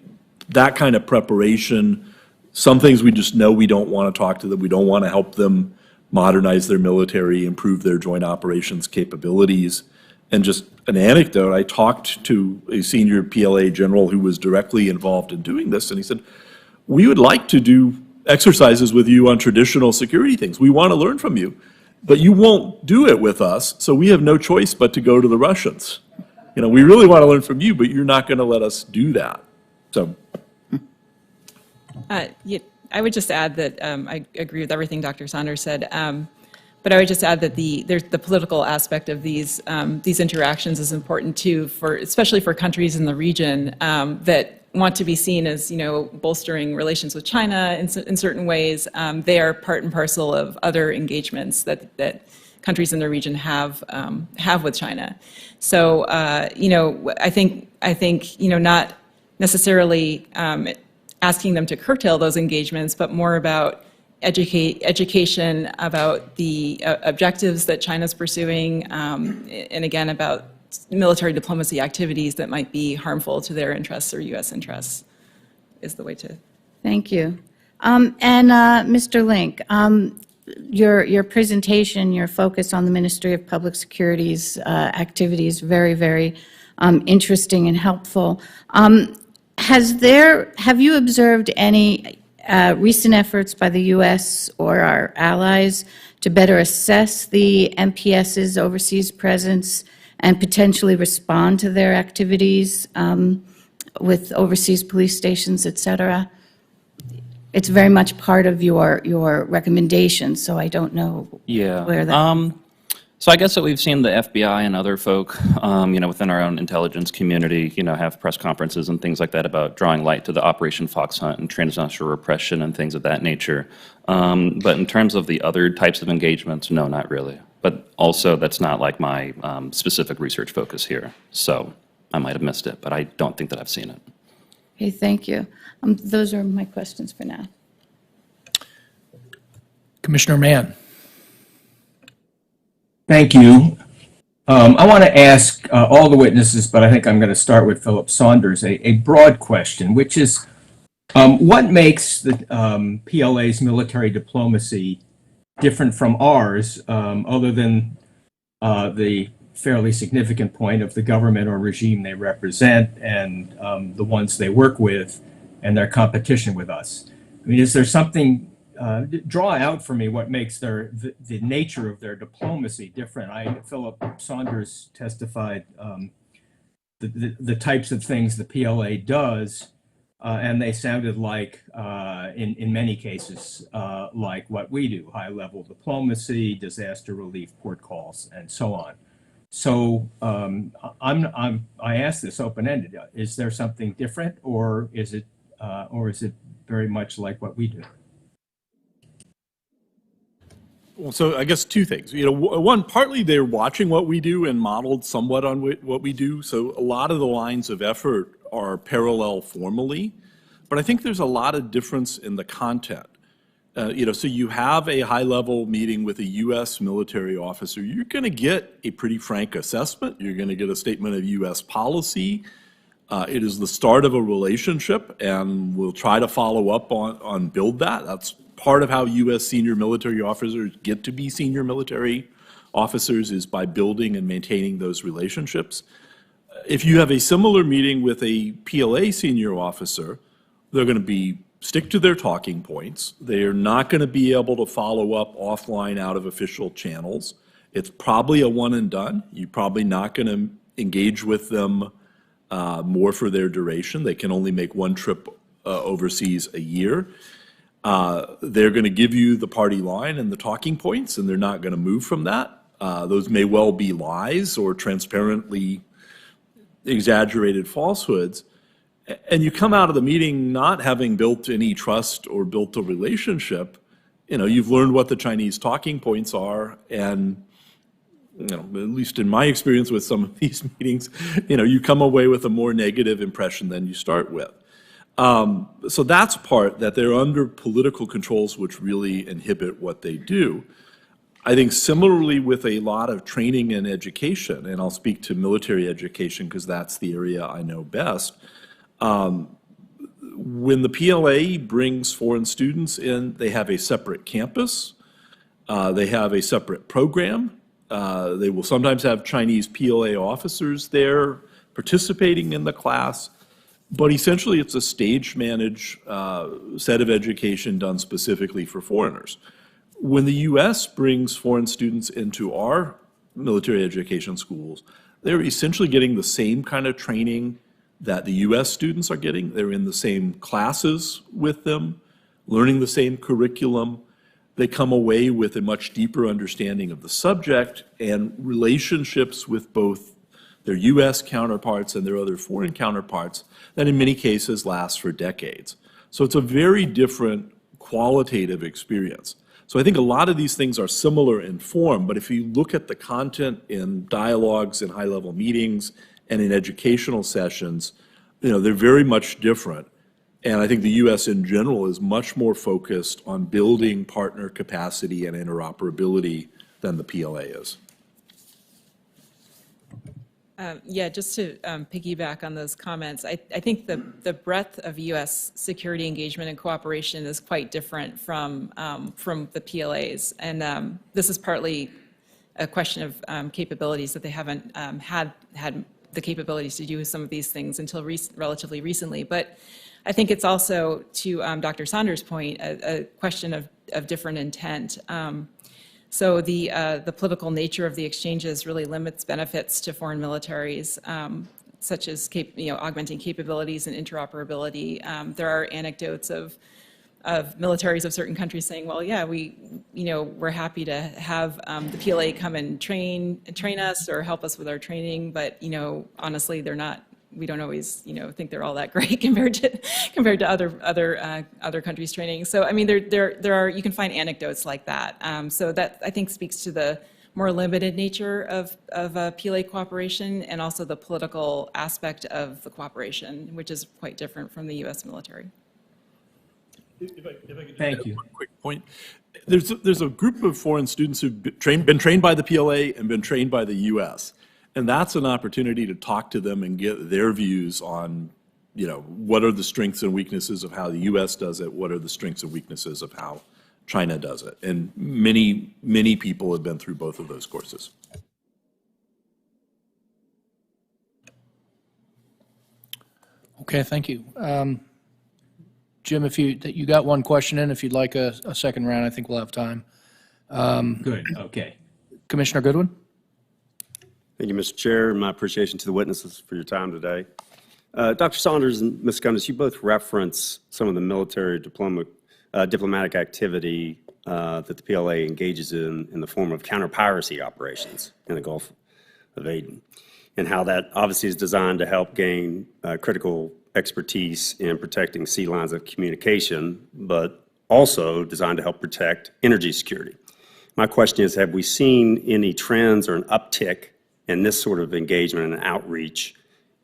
that kind of preparation, some things we just know we don't want to talk to them, we don't want to help them modernize their military, improve their joint operations capabilities. And just an anecdote, I talked to a senior PLA general who was directly involved in doing this, and he said, we would like to do exercises with you on traditional security things. We want to learn from you, but you won't do it with us, so we have no choice but to go to the Russians. We really want to learn from you, but you're not going to let us do that. So, I would just add that I agree with everything Dr. Saunders said. But I would just add that there's the political aspect of these interactions is important too, especially for countries in the region that want to be seen as bolstering relations with China in certain ways. They are part and parcel of other engagements that countries in the region have with China. So I think not necessarily asking them to curtail those engagements, but more about education about the objectives that China's pursuing, and again, about military diplomacy activities that might be harmful to their interests or U.S. interests is the way to. Thank you. And Mr. Link, your presentation, your focus on the Ministry of Public Security's activities, very, very interesting and helpful. Have you observed any recent efforts by the U.S. or our allies to better assess the MPS's overseas presence and potentially respond to their activities with overseas police stations, et cetera? It's very much part of your recommendations, so I don't know where that. So I guess that we've seen the FBI and other folk, within our own intelligence community, have press conferences and things like that about drawing light to the Operation Fox Hunt and transnational repression and things of that nature. But in terms of the other types of engagements, no, not really. But also, that's not like my specific research focus here. So I might have missed it, but I don't think that I've seen it. Okay, thank you. Those are my questions for now. Commissioner Mann. Thank you. I want to ask all the witnesses, but I think I'm going to start with Philip Saunders, a broad question, which is what makes the PLA's military diplomacy different from ours, other than the fairly significant point of the government or regime they represent and the ones they work with and their competition with us? I mean, is there something, draw out for me what makes the nature of their diplomacy different? Philip Saunders testified the types of things the PLA does, and they sounded like, in many cases, like what we do: high-level diplomacy, disaster relief, port calls, and so on. So I ask this open-ended: is there something different, or is it very much like what we do? Well, so I guess two things. One, partly they're watching what we do and modeled somewhat on what we do. So a lot of the lines of effort are parallel formally, but I think there's a lot of difference in the content. So you have a high-level meeting with a U.S. military officer. You're going to get a pretty frank assessment. You're going to get a statement of U.S. policy. It is the start of a relationship, and we'll try to follow up on build that. That's part of how U.S. senior military officers get to be senior military officers, is by building and maintaining those relationships. If you have a similar meeting with a PLA senior officer, they're going to stick to their talking points. They're not going to be able to follow up offline out of official channels. It's probably a one and done. You're probably not going to engage with them more for their duration. They can only make one trip overseas a year. They're going to give you the party line and the talking points, and they're not going to move from that. Those may well be lies or transparently exaggerated falsehoods. And you come out of the meeting not having built any trust or built a relationship. You've learned what the Chinese talking points are, and at least in my experience with some of these meetings, you come away with a more negative impression than you start with. So that's part that they're under political controls which really inhibit what they do. I think similarly with a lot of training and education, and I'll speak to military education because that's the area I know best. When the PLA brings foreign students in, they have a separate campus. They have a separate program. They will sometimes have Chinese PLA officers there participating in the class. But essentially, it's a stage-managed set of education done specifically for foreigners. When the U.S. brings foreign students into our military education schools, they're essentially getting the same kind of training that the U.S. students are getting. They're in the same classes with them, learning the same curriculum. They come away with a much deeper understanding of the subject and relationships with both their U.S. counterparts and their other foreign counterparts that in many cases last for decades. So it's a very different qualitative experience. So I think a lot of these things are similar in form, but if you look at the content in dialogues and high-level meetings and in educational sessions, they're very much different. And I think the U.S. in general is much more focused on building partner capacity and interoperability than the PLA is. Yeah, just to piggyback on those comments, I think the breadth of U.S. security engagement and cooperation is quite different from the PLAs. And this is partly a question of capabilities, that they haven't had the capabilities to do some of these things until relatively recently. But I think it's also, to Dr. Saunders' point, a question of different intent. So the political nature of the exchanges really limits benefits to foreign militaries, such as augmenting capabilities and interoperability. There are anecdotes of militaries of certain countries saying, well, yeah, we're happy to have the PLA come and train us or help us with our training, but honestly, we don't always think they're all that great compared to other countries' training. So I mean, there are, you can find anecdotes like that. So that I think speaks to the more limited nature of PLA cooperation and also the political aspect of the cooperation, which is quite different from the U.S. military. If I could Thank you. one quick point. There's a group of foreign students who've been trained by the PLA and been trained by the U.S. And that's an opportunity to talk to them and get their views on, what are the strengths and weaknesses of how the U.S. does it, what are the strengths and weaknesses of how China does it. And many, many people have been through both of those courses. Okay, thank you. Jim, if you got one question in, if you'd like a second round, I think we'll have time. Good, okay. Commissioner Goodwin? Thank you, Mr. Chair, and my appreciation to the witnesses for your time today. Dr. Saunders and Ms. Gunness, you both reference some of the military diplomatic activity that the PLA engages in the form of counter-piracy operations in the Gulf of Aden, and how that obviously is designed to help gain critical expertise in protecting sea lines of communication, but also designed to help protect energy security. My question is, have we seen any trends or an uptick in this sort of engagement and outreach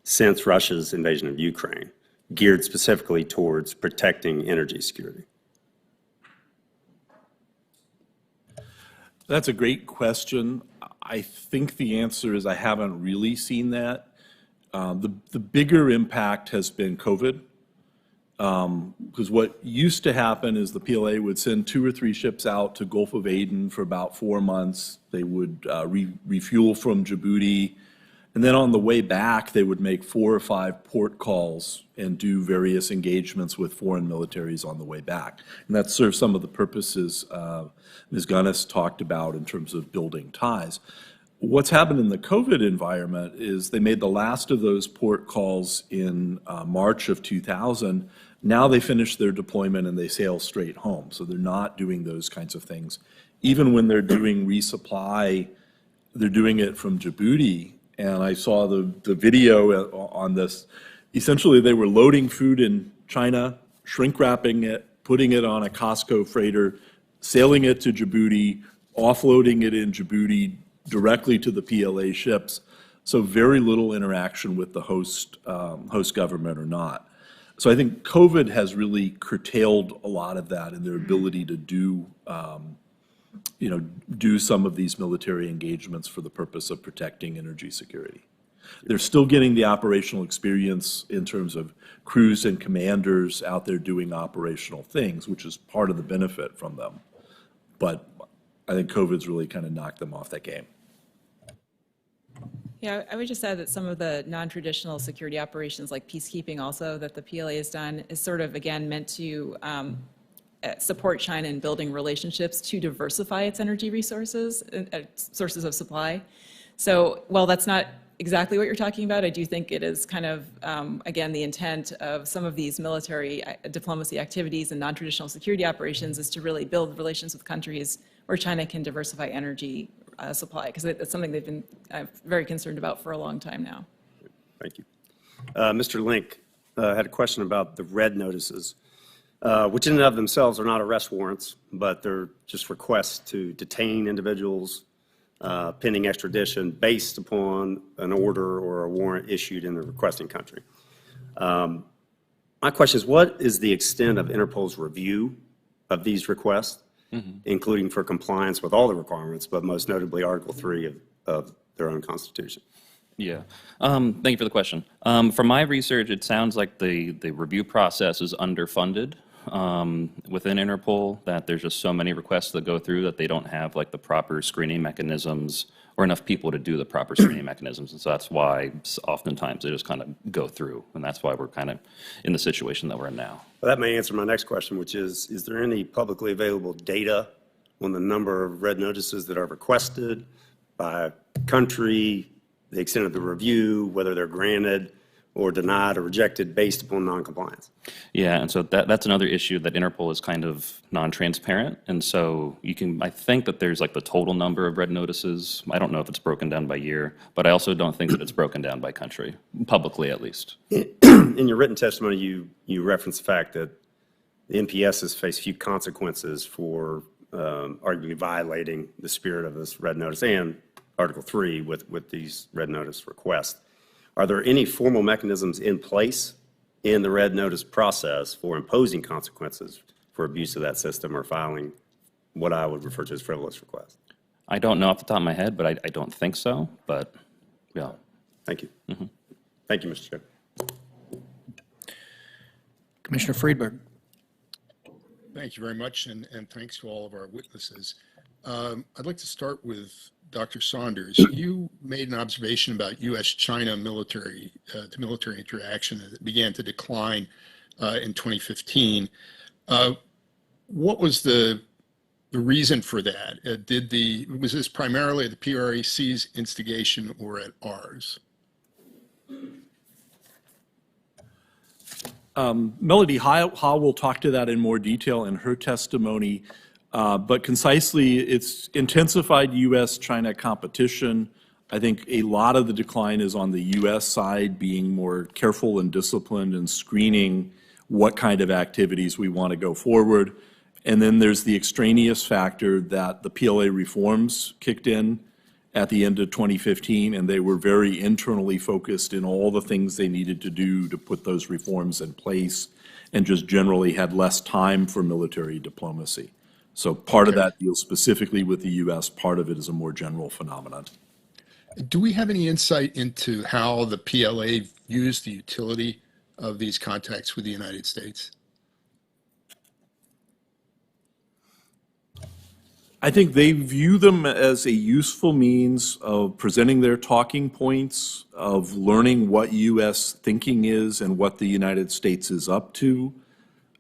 since Russia's invasion of Ukraine, geared specifically towards protecting energy security? That's a great question. I think the answer is I haven't really seen that. The bigger impact has been COVID. Because what used to happen is the PLA would send 2 or 3 ships out to Gulf of Aden for about 4 months. They would refuel from Djibouti. And then on the way back, they would make 4 or 5 port calls and do various engagements with foreign militaries on the way back. And that serves some of the purposes Ms. Gunness talked about in terms of building ties. What's happened in the COVID environment is they made the last of those port calls in March of 2000. Now they finish their deployment and they sail straight home. So they're not doing those kinds of things. Even when they're doing resupply, they're doing it from Djibouti. And I saw the video on this. Essentially, they were loading food in China, shrink wrapping it, putting it on a Costco freighter, sailing it to Djibouti, offloading it in Djibouti directly to the PLA ships. So very little interaction with the host government or not. So I think COVID has really curtailed a lot of that in their ability to do some of these military engagements for the purpose of protecting energy security. They're still getting the operational experience in terms of crews and commanders out there doing operational things, which is part of the benefit from them. But I think COVID's really kind of knocked them off that game. Yeah, I would just add that some of the non-traditional security operations like peacekeeping also that the PLA has done is sort of, again, meant to support China in building relationships to diversify its energy resources, sources of supply. So while that's not exactly what you're talking about, I do think it is kind of, again, the intent of some of these military diplomacy activities and non-traditional security operations is to really build relations with countries where China can diversify energy supply, because that's something they've been very concerned about for a long time now. Thank you. Mr. Link had a question about the red notices, which in and of themselves are not arrest warrants, but they're just requests to detain individuals pending extradition based upon an order or a warrant issued in the requesting country. My question is, what is the extent of Interpol's review of these requests, including for compliance with all the requirements, but most notably Article 3 of their own Constitution? Yeah. Thank you for the question. From my research, it sounds like the review process is underfunded within Interpol, that there's just so many requests that go through that they don't have like the proper screening mechanisms or enough people to do the proper screening mechanisms. And so that's why oftentimes they just kind of go through. And that's why we're kind of in the situation that we're in now. Well, that may answer my next question, which is there any publicly available data on the number of red notices that are requested by country, the extent of the review, whether they're granted or denied or rejected based upon noncompliance? Yeah, and so that's another issue, that Interpol is kind of non-transparent. And so I think that there's like the total number of red notices. I don't know if it's broken down by year, but I also don't think that it's broken down by country, publicly at least. In your written testimony, you reference the fact that the NPSs face few consequences for arguably violating the spirit of this red notice and Article 3 with these red notice requests. Are there any formal mechanisms in place in the red notice process for imposing consequences for abuse of that system or filing what I would refer to as frivolous requests? I don't know off the top of my head, but I don't think so, but yeah. Thank you. Thank you, Mr. Chair. Commissioner Friedberg. Thank you very much, and thanks to all of our witnesses. I'd like to start with Dr. Saunders. You made an observation about U.S.-China military interaction that began to decline in 2015. What was the reason for that? Was this primarily at the PRAC's instigation or at ours? Melodie Ha will talk to that in more detail in her testimony. But concisely, it's intensified U.S.-China competition. I think a lot of the decline is on the U.S. side, being more careful and disciplined in screening what kind of activities we want to go forward. And then there's the extraneous factor that the PLA reforms kicked in at the end of 2015, and they were very internally focused in all the things they needed to do to put those reforms in place, and just generally had less time for military diplomacy. So part of that deals specifically with the U.S., part of it is a more general phenomenon. Do we have any insight into how the PLA views the utility of these contacts with the United States? I think they view them as a useful means of presenting their talking points, of learning what U.S. thinking is and what the United States is up to.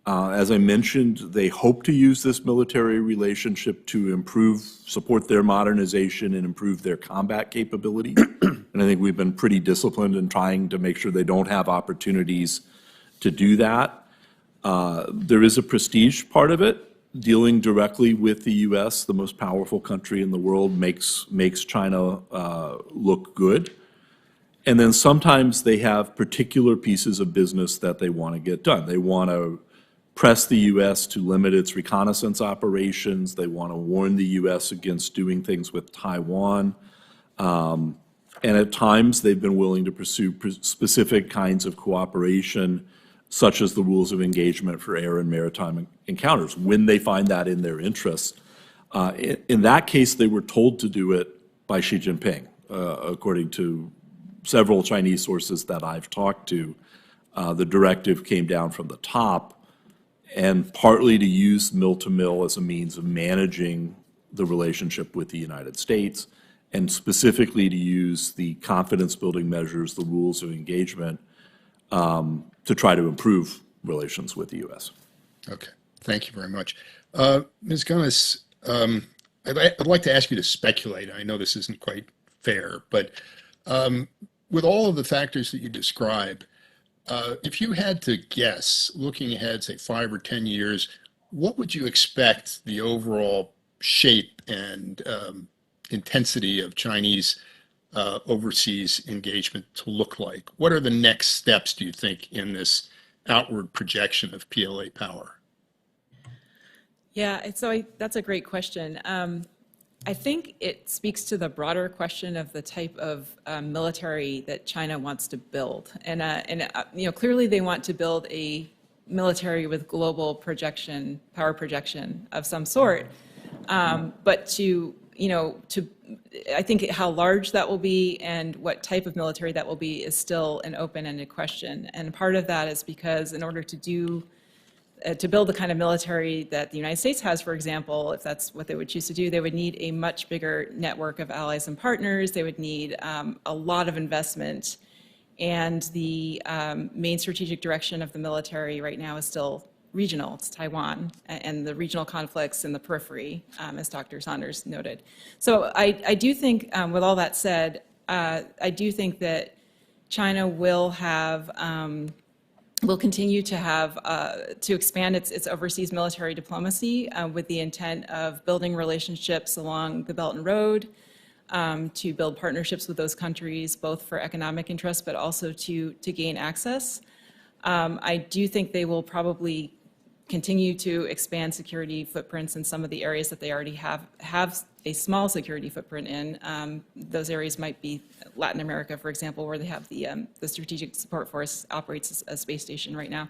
As I mentioned, they hope to use this military relationship to support their modernization and improve their combat capability. And I think we've been pretty disciplined in trying to make sure they don't have opportunities to do that. There is a prestige part of it. Dealing directly with the U.S., the most powerful country in the world, makes China look good. And then sometimes they have particular pieces of business that they want to get done. They want to press the U.S. to limit its reconnaissance operations. They want to warn the U.S. against doing things with Taiwan. And at times, they've been willing to pursue specific kinds of cooperation, such as the rules of engagement for air and maritime encounters, when they find that in their interest. In that case, they were told to do it by Xi Jinping, according to several Chinese sources that I've talked to. The directive came down from the top, and partly to use mill-to-mill as a means of managing the relationship with the United States, and specifically to use the confidence-building measures, the rules of engagement, to try to improve relations with the U.S. Okay, thank you very much. Ms. Gunness, I'd like to ask you to speculate. I know this isn't quite fair, but with all of the factors that you describe, if you had to guess, looking ahead, say 5 or 10 years, what would you expect the overall shape and intensity of Chinese overseas engagement to look like? What are the next steps, do you think, in this outward projection of PLA power? Yeah, that's a great question. I think it speaks to the broader question of the type of military that China wants to build. And clearly they want to build a military with global projection, power projection of some sort. But I think how large that will be and what type of military that will be is still an open-ended question. And part of that is because in order to build the kind of military that the United States has, for example, if that's what they would choose to do, they would need a much bigger network of allies and partners. They would need a lot of investment. And the main strategic direction of the military right now is still regional. It's Taiwan and the regional conflicts in the periphery, as Dr. Saunders noted. So I do think, with all that said, I do think that China will continue to have to expand its overseas military diplomacy with the intent of building relationships along the Belt and Road, to build partnerships with those countries, both for economic interests but also to gain access. I do think they will probably continue to expand security footprints in some of the areas that they already have a small security footprint in. Those areas might be Latin America, for example, where they have the Strategic Support Force operates as a space station right now.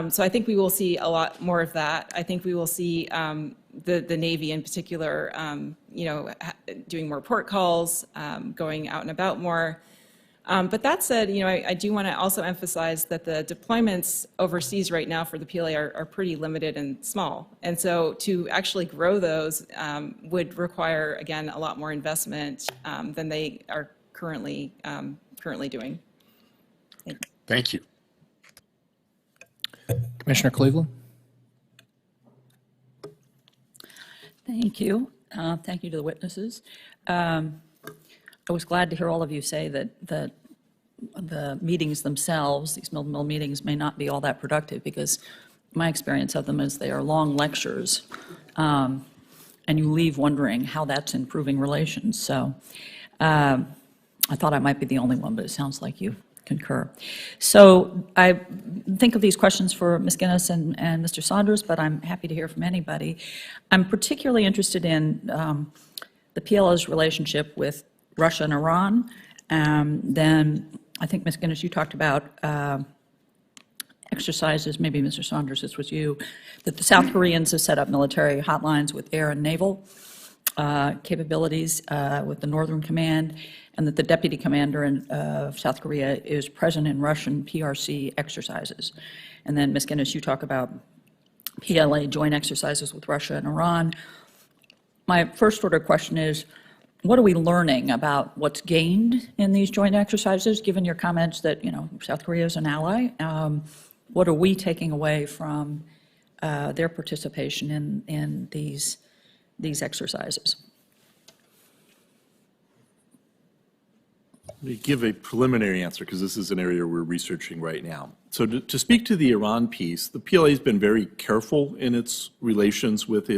So I think we will see a lot more of that. I think we will see the Navy in particular, doing more port calls, going out and about more. But that said, I do want to also emphasize that the deployments overseas right now for the PLA are pretty limited and small. And so to actually grow those would require, again, a lot more investment than they are currently doing. Thank you. Commissioner Cleveland? Thank you. Thank you to the witnesses. I was glad to hear all of you say that the meetings themselves, these mill-to-mill meetings, may not be all that productive, because my experience of them is they are long lectures, and you leave wondering how that's improving relations. So I thought I might be the only one, but it sounds like you concur. So I think of these questions for Ms. Gunness and Mr. Saunders, but I'm happy to hear from anybody. I'm particularly interested in the PLO's relationship with Russia and Iran. Then I think, Ms. Gunness, you talked about exercises, maybe Mr. Saunders, this was you, that the South Koreans have set up military hotlines with air and naval capabilities with the Northern Command, and that the deputy commander of South Korea is present in Russian PRC exercises. And then, Ms. Gunness, you talk about PLA joint exercises with Russia and Iran. My first order question is, what are we learning about what's gained in these joint exercises, given your comments that, you know, South Korea is an ally? What are we taking away from their participation in these exercises? Let me give a preliminary answer, because this is an area we're researching right now. So to speak to the Iran piece, the PLA has been very careful in its relations with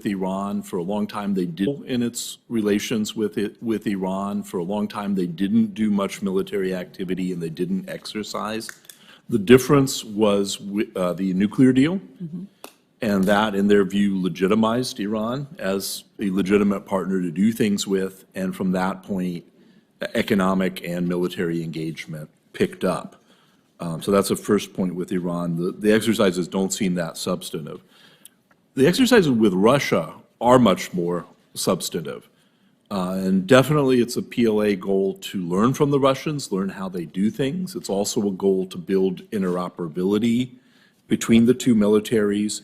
Iran. For a long time, they did in its relations with Iran. For a long time, they didn't do much military activity and they didn't exercise. The difference was the nuclear deal, and that, in their view, legitimized Iran as a legitimate partner to do things with, and from that point, economic and military engagement picked up. So that's the first point with Iran. The exercises don't seem that substantive. The exercises with Russia are much more substantive. And definitely it's a PLA goal to learn from the Russians, learn how they do things. It's also a goal to build interoperability between the two militaries.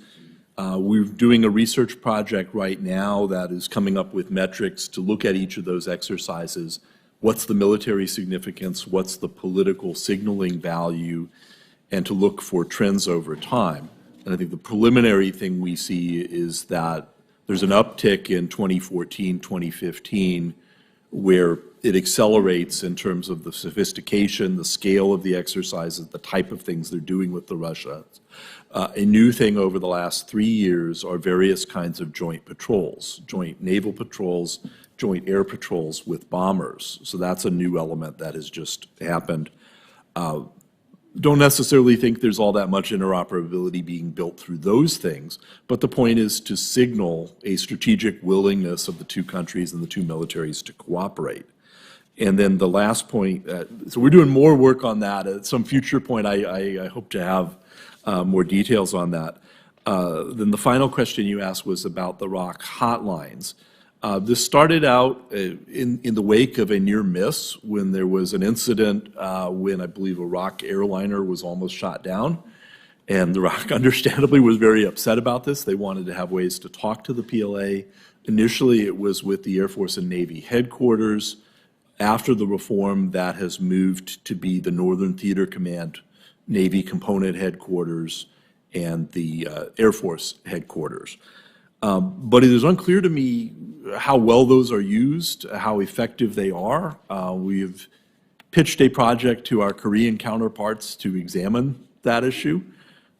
We're doing a research project right now that is coming up with metrics to look at each of those exercises. What's the military significance? What's the political signaling value? And to look for trends over time. And I think the preliminary thing we see is that there's an uptick in 2014, 2015, where it accelerates in terms of the sophistication, the scale of the exercises, the type of things they're doing with the Russians. A new thing over the last 3 years are various kinds of joint patrols, joint naval patrols, joint air patrols with bombers. So that's a new element that has just happened. Don't necessarily think there's all that much interoperability being built through those things, but the point is to signal a strategic willingness of the two countries and the two militaries to cooperate. And then the last point, so we're doing more work on that. At some future point, I hope to have more details on that. Then the final question you asked was about the ROC hotlines. This started out in the wake of a near miss when there was an incident when I believe a ROC airliner was almost shot down. And the ROC understandably was very upset about this. They wanted to have ways to talk to the PLA. Initially, it was with the Air Force and Navy headquarters. After the reform, that has moved to be the Northern Theater Command, Navy component headquarters, and the Air Force headquarters. But it is unclear to me how well those are used, how effective they are. We've pitched a project to our Korean counterparts to examine that issue,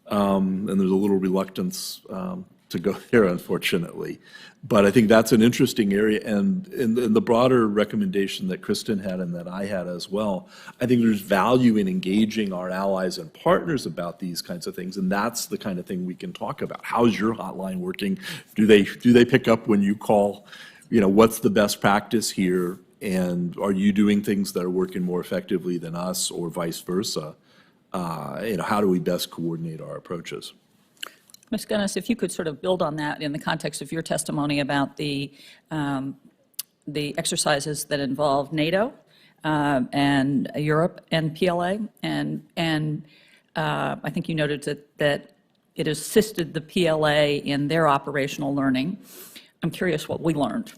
and there's a little reluctance to go there, unfortunately. But I think that's an interesting area, and in the broader recommendation that Kristen had and that I had as well, I think there's value in engaging our allies and partners about these kinds of things, and that's the kind of thing we can talk about. How's your hotline working? Do they pick up when you call? You know, what's the best practice here? And are you doing things that are working more effectively than us, or vice versa? You know, how do we best coordinate our approaches? Ms. Gunness, if you could sort of build on that in the context of your testimony about the exercises that involve NATO and Europe and PLA, and I think you noted that it assisted the PLA in their operational learning. I'm curious what we learned.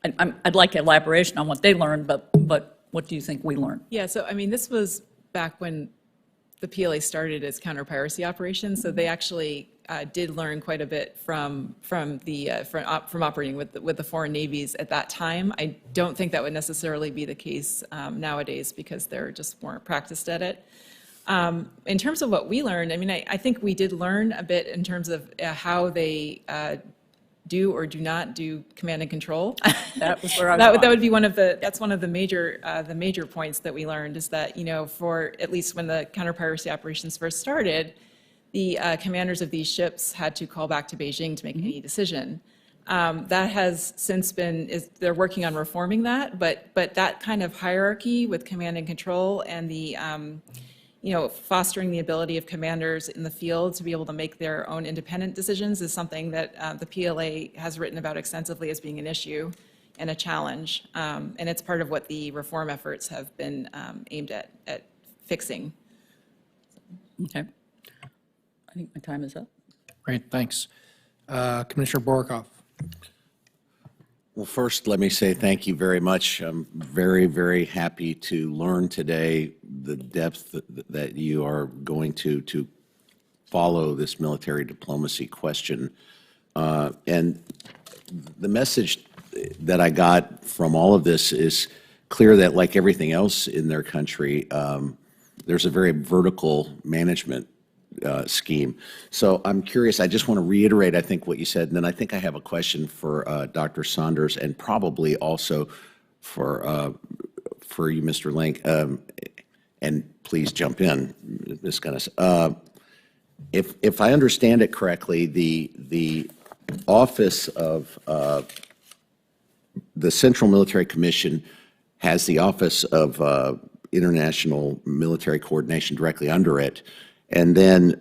I'd like elaboration on what they learned, but what do you think we learned? Yeah, so I mean, this was back when the PLA started its counter-piracy operations, so they actually did learn quite a bit from operating with the foreign navies at that time. I don't think that would necessarily be the case nowadays because they're just more practiced at it. In terms of what we learned, I mean, I think we did learn a bit in terms of how they do or do not do command and control. That was where I was That going. would be that's one of the major points that we learned, is that, for at least when the counter-piracy operations first started, the commanders of these ships had to call back to Beijing to make any decision. That has since they're working on reforming that, but that kind of hierarchy with command and control and the, fostering the ability of commanders in the field to be able to make their own independent decisions is something that the PLA has written about extensively as being an issue and a challenge. And it's part of what the reform efforts have been aimed at fixing. Okay. I think my time is up. Great, thanks. Commissioner Borkoff. Well, first, let me say thank you very much. I'm very, very happy to learn today the depth that you are going to follow this military diplomacy question. And the message that I got from all of this is clear that, like everything else in their country, there's a very vertical management scheme. So I'm curious, I just want to reiterate, I think, what you said, and then I think I have a question for Dr. Saunders and probably also for you, Mr. Link, and please jump in, Ms. Gunness. If I understand it correctly, the Office of the Central Military Commission has the Office of International Military Coordination directly under it, and then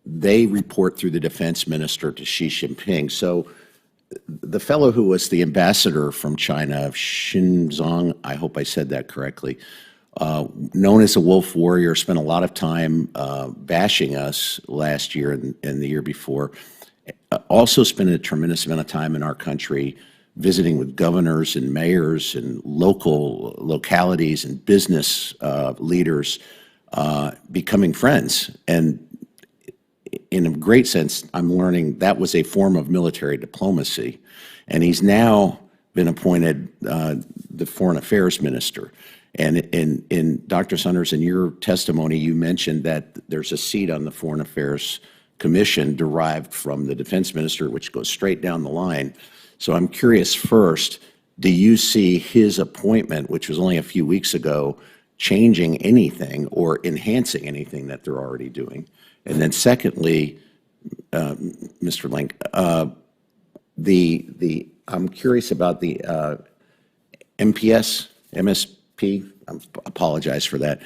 they report through the defense minister to Xi Jinping. So the fellow who was the ambassador from China, Xinzong, I hope I said that correctly, known as a wolf warrior, spent a lot of time bashing us last year and the year before, also spent a tremendous amount of time in our country visiting with governors and mayors and localities and business leaders, becoming friends. And in a great sense, I'm learning that was a form of military diplomacy. And he's now been appointed the Foreign Affairs Minister. And in Dr. Saunders, in your testimony, you mentioned that there's a seat on the Foreign Affairs Commission derived from the Defense Minister, which goes straight down the line. So I'm curious, first, do you see his appointment, which was only a few weeks ago, changing anything or enhancing anything that they're already doing? And then secondly, Mr. Link, I'm curious about the MSP, I apologize for that.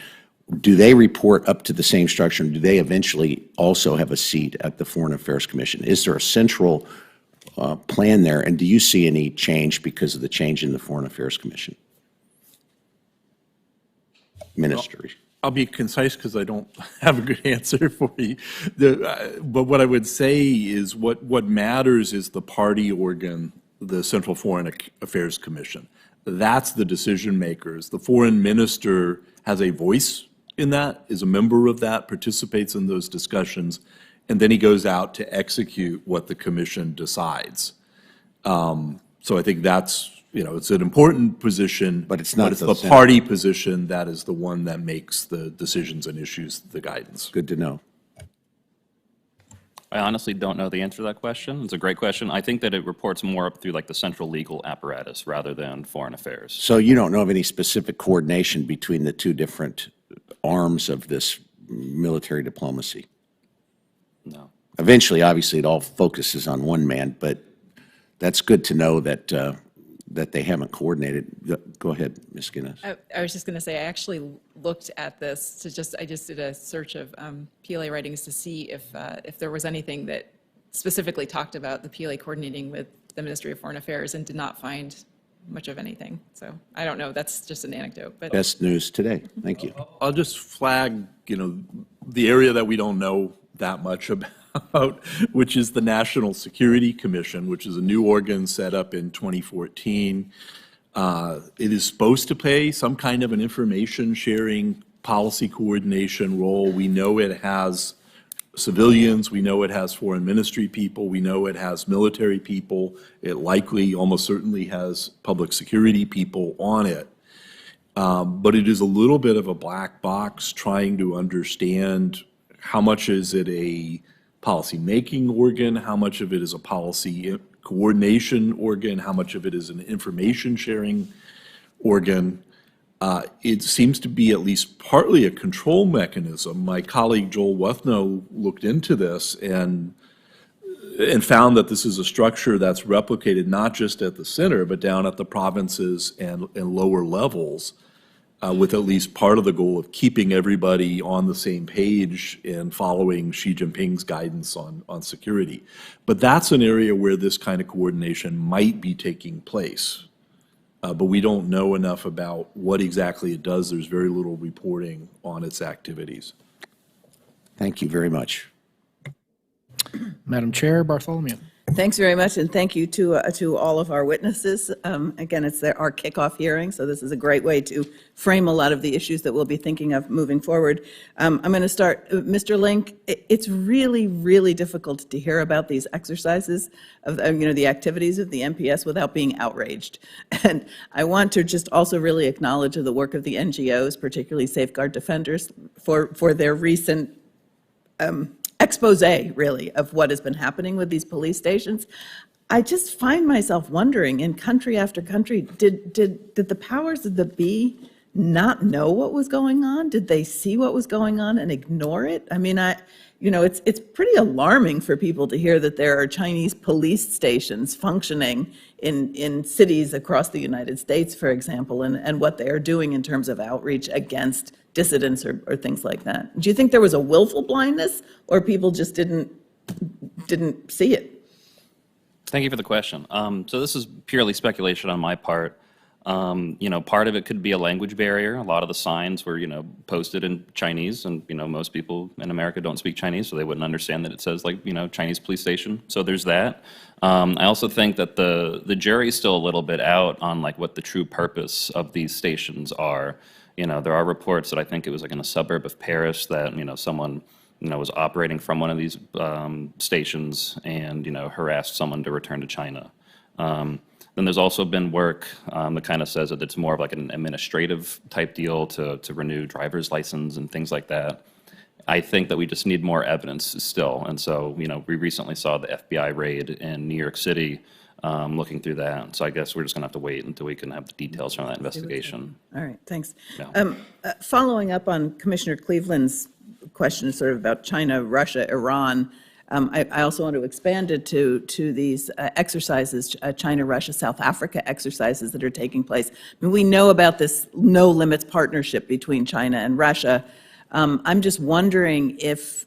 Do they report up to the same structure, and do they eventually also have a seat at the Foreign Affairs Commission? Is there a central plan there, and do you see any change because of the change in the Foreign Affairs Commission? Ministry. I'll be concise because I don't have a good answer for you. But what I would say is what matters is the party organ, the Central Foreign Affairs Commission. That's the decision makers. The foreign minister has a voice in that, is a member of that, participates in those discussions, and then he goes out to execute what the commission decides. So I think that's, it's an important position, but it's not the party position that is the one that makes the decisions and issues the guidance. Good to know. I honestly don't know the answer to that question. It's a great question. I think that it reports more up through like the central legal apparatus rather than foreign affairs. So you don't know of any specific coordination between the two different arms of this military diplomacy? No. Eventually, obviously, it all focuses on one man, but that's good to know that that they haven't coordinated. Go ahead, Ms. Gunness. I was just going to say, I actually looked at this I just did a search of PLA writings to see if there was anything that specifically talked about the PLA coordinating with the Ministry of Foreign Affairs, and did not find much of anything. So I don't know. That's just an anecdote. But Best news today. Thank you. I'll just flag, the area that we don't know that much about, which is the National Security Commission, which is a new organ set up in 2014. It is supposed to play some kind of an information sharing, policy coordination role. We know it has civilians, we know it has foreign ministry people, we know it has military people, it likely, almost certainly has public security people on it. But it is a little bit of a black box trying to understand how much is it a policy-making organ, how much of it is a policy coordination organ, how much of it is an information-sharing organ. It seems to be at least partly a control mechanism. My colleague Joel Wuthnow looked into this and found that this is a structure that's replicated not just at the center, but down at the provinces and lower levels, with at least part of the goal of keeping everybody on the same page and following Xi Jinping's guidance on security. But that's an area where this kind of coordination might be taking place. But we don't know enough about what exactly it does. There's very little reporting on its activities. Thank you very much. Madam Chair Bartholomew. Thanks very much, and thank you to all of our witnesses. Again, it's our kickoff hearing, so this is a great way to frame a lot of the issues that we'll be thinking of moving forward. I'm going to start, Mr. Link. It's really, really difficult to hear about these exercises of the activities of the MPS without being outraged. And I want to just also really acknowledge the work of the NGOs, particularly Safeguard Defenders, for their recent expose, really, of what has been happening with these police stations. I just find myself wondering, in country after country, did the powers of the be not know what was going on? Did they see what was going on and ignore it? I mean, it's pretty alarming for people to hear that there are Chinese police stations functioning in cities across the United States, for example, and what they are doing in terms of outreach against dissidents or things like that. Do you think there was a willful blindness, or people just didn't see it? Thank you for the question. So this is purely speculation on my part. Part of it could be a language barrier. A lot of the signs were, posted in Chinese, and, most people in America don't speak Chinese, so they wouldn't understand that it says, Chinese police station. So there's that. I also think that the jury's still a little bit out on, what the true purpose of these stations are. There are reports that I think it was, in a suburb of Paris that, someone, was operating from one of these stations and, harassed someone to return to China. Then there's also been work that kind of says that it's more of an administrative type deal to renew driver's license and things like that. I think that we just need more evidence still. And so, we recently saw the FBI raid in New York City looking through that. So I guess we're just going to have to wait until we can have the details from that investigation. All right, thanks. Yeah. Following up on Commissioner Cleveland's question sort of about China, Russia, Iran, I also want to expand it to these exercises, China, Russia, South Africa exercises that are taking place. I mean, we know about this no limits partnership between China and Russia. I'm just wondering if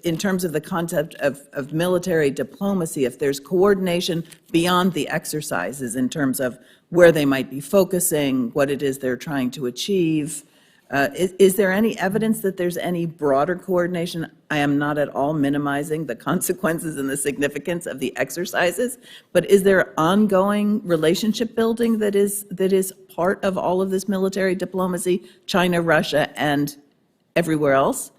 in terms of the concept of military diplomacy, if there's coordination beyond the exercises in terms of where they might be focusing, what it is they're trying to achieve. Is there any evidence that there's any broader coordination? I am not at all minimizing the consequences and the significance of the exercises, but is there ongoing relationship building that is part of all of this military diplomacy, China, Russia, and everywhere else?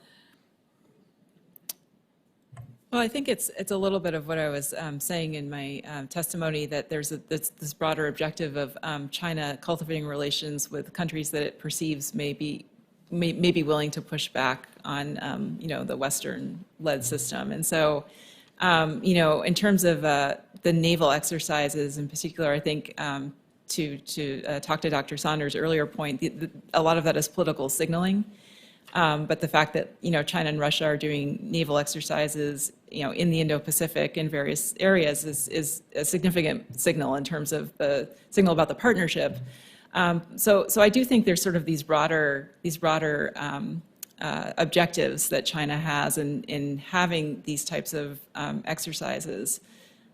Well, I think it's a little bit of what I was saying in my testimony, that there's this broader objective of China cultivating relations with countries that it perceives may be willing to push back on the Western-led system. And so, in terms of the naval exercises in particular, I think to talk to Dr. Saunders' earlier point, a lot of that is political signaling. But the fact that China and Russia are doing naval exercises in the Indo-Pacific in various areas is a significant signal in terms of the signal about the partnership. So I do think there's sort of these broader objectives that China has in having these types of exercises.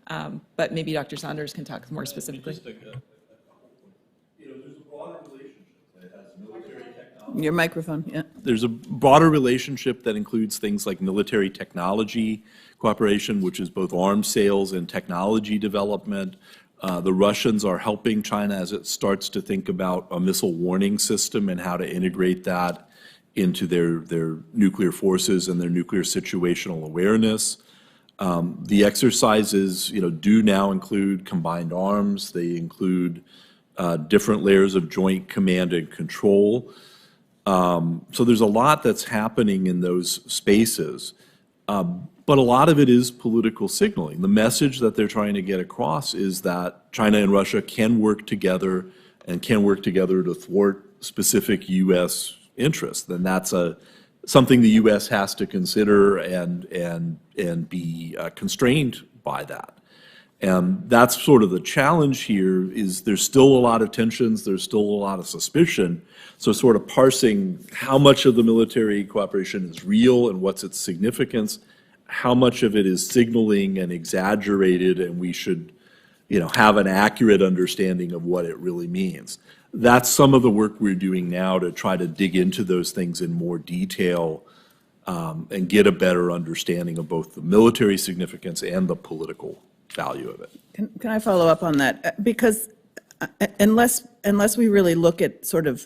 But maybe Dr. Saunders can talk more specifically. Your microphone, yeah. There's a broader relationship that includes things like military technology cooperation, which is both arms sales and technology development. The Russians are helping China as it starts to think about a missile warning system and how to integrate that into their nuclear forces and their nuclear situational awareness. The exercises, do now include combined arms. They include different layers of joint command and control. So there's a lot that's happening in those spaces. But a lot of it is political signaling. The message that they're trying to get across is that China and Russia can work together and can work together to thwart specific U.S. interests. And that's something the U.S. has to consider and be constrained by that. And that's sort of the challenge here is there's still a lot of tensions, there's still a lot of suspicion. So sort of parsing how much of the military cooperation is real and what's its significance, how much of it is signaling and exaggerated, and we should, have an accurate understanding of what it really means. That's some of the work we're doing now to try to dig into those things in more detail and get a better understanding of both the military significance and the political value of it. Can I follow up on that? Because unless we really look at sort of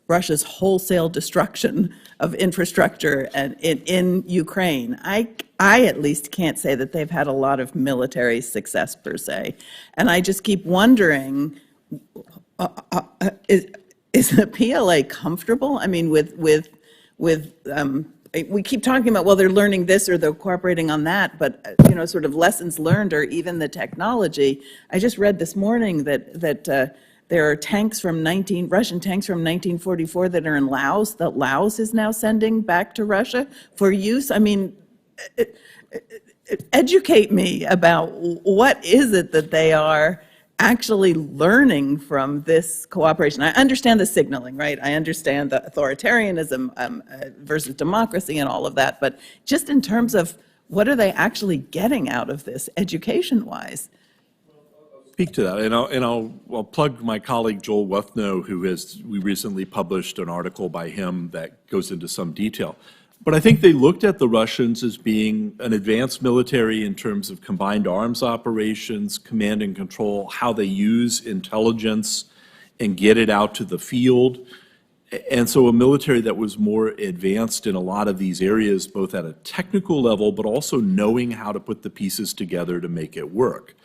Russia's wholesale destruction of infrastructure and in Ukraine, I at least can't say that they've had a lot of military success per se. And I just keep wondering, is the PLA comfortable? I mean, with we keep talking about, well, they're learning this or they're cooperating on that, but, sort of lessons learned or even the technology. I just read this morning that there are tanks from Russian tanks from 1944 that are in Laos, that Laos is now sending back to Russia for use. I mean, educate me about what is it that they are actually learning from this cooperation. I understand the signaling, right? I understand the authoritarianism versus democracy and all of that, but just in terms of what are they actually getting out of this education-wise? Speak to that, and I'll plug my colleague Joel Wuthnow, we recently published an article by him that goes into some detail. But I think they looked at the Russians as being an advanced military in terms of combined arms operations, command and control, how they use intelligence and get it out to the field. And so a military that was more advanced in a lot of these areas, both at a technical level, but also knowing how to put the pieces together to make it work.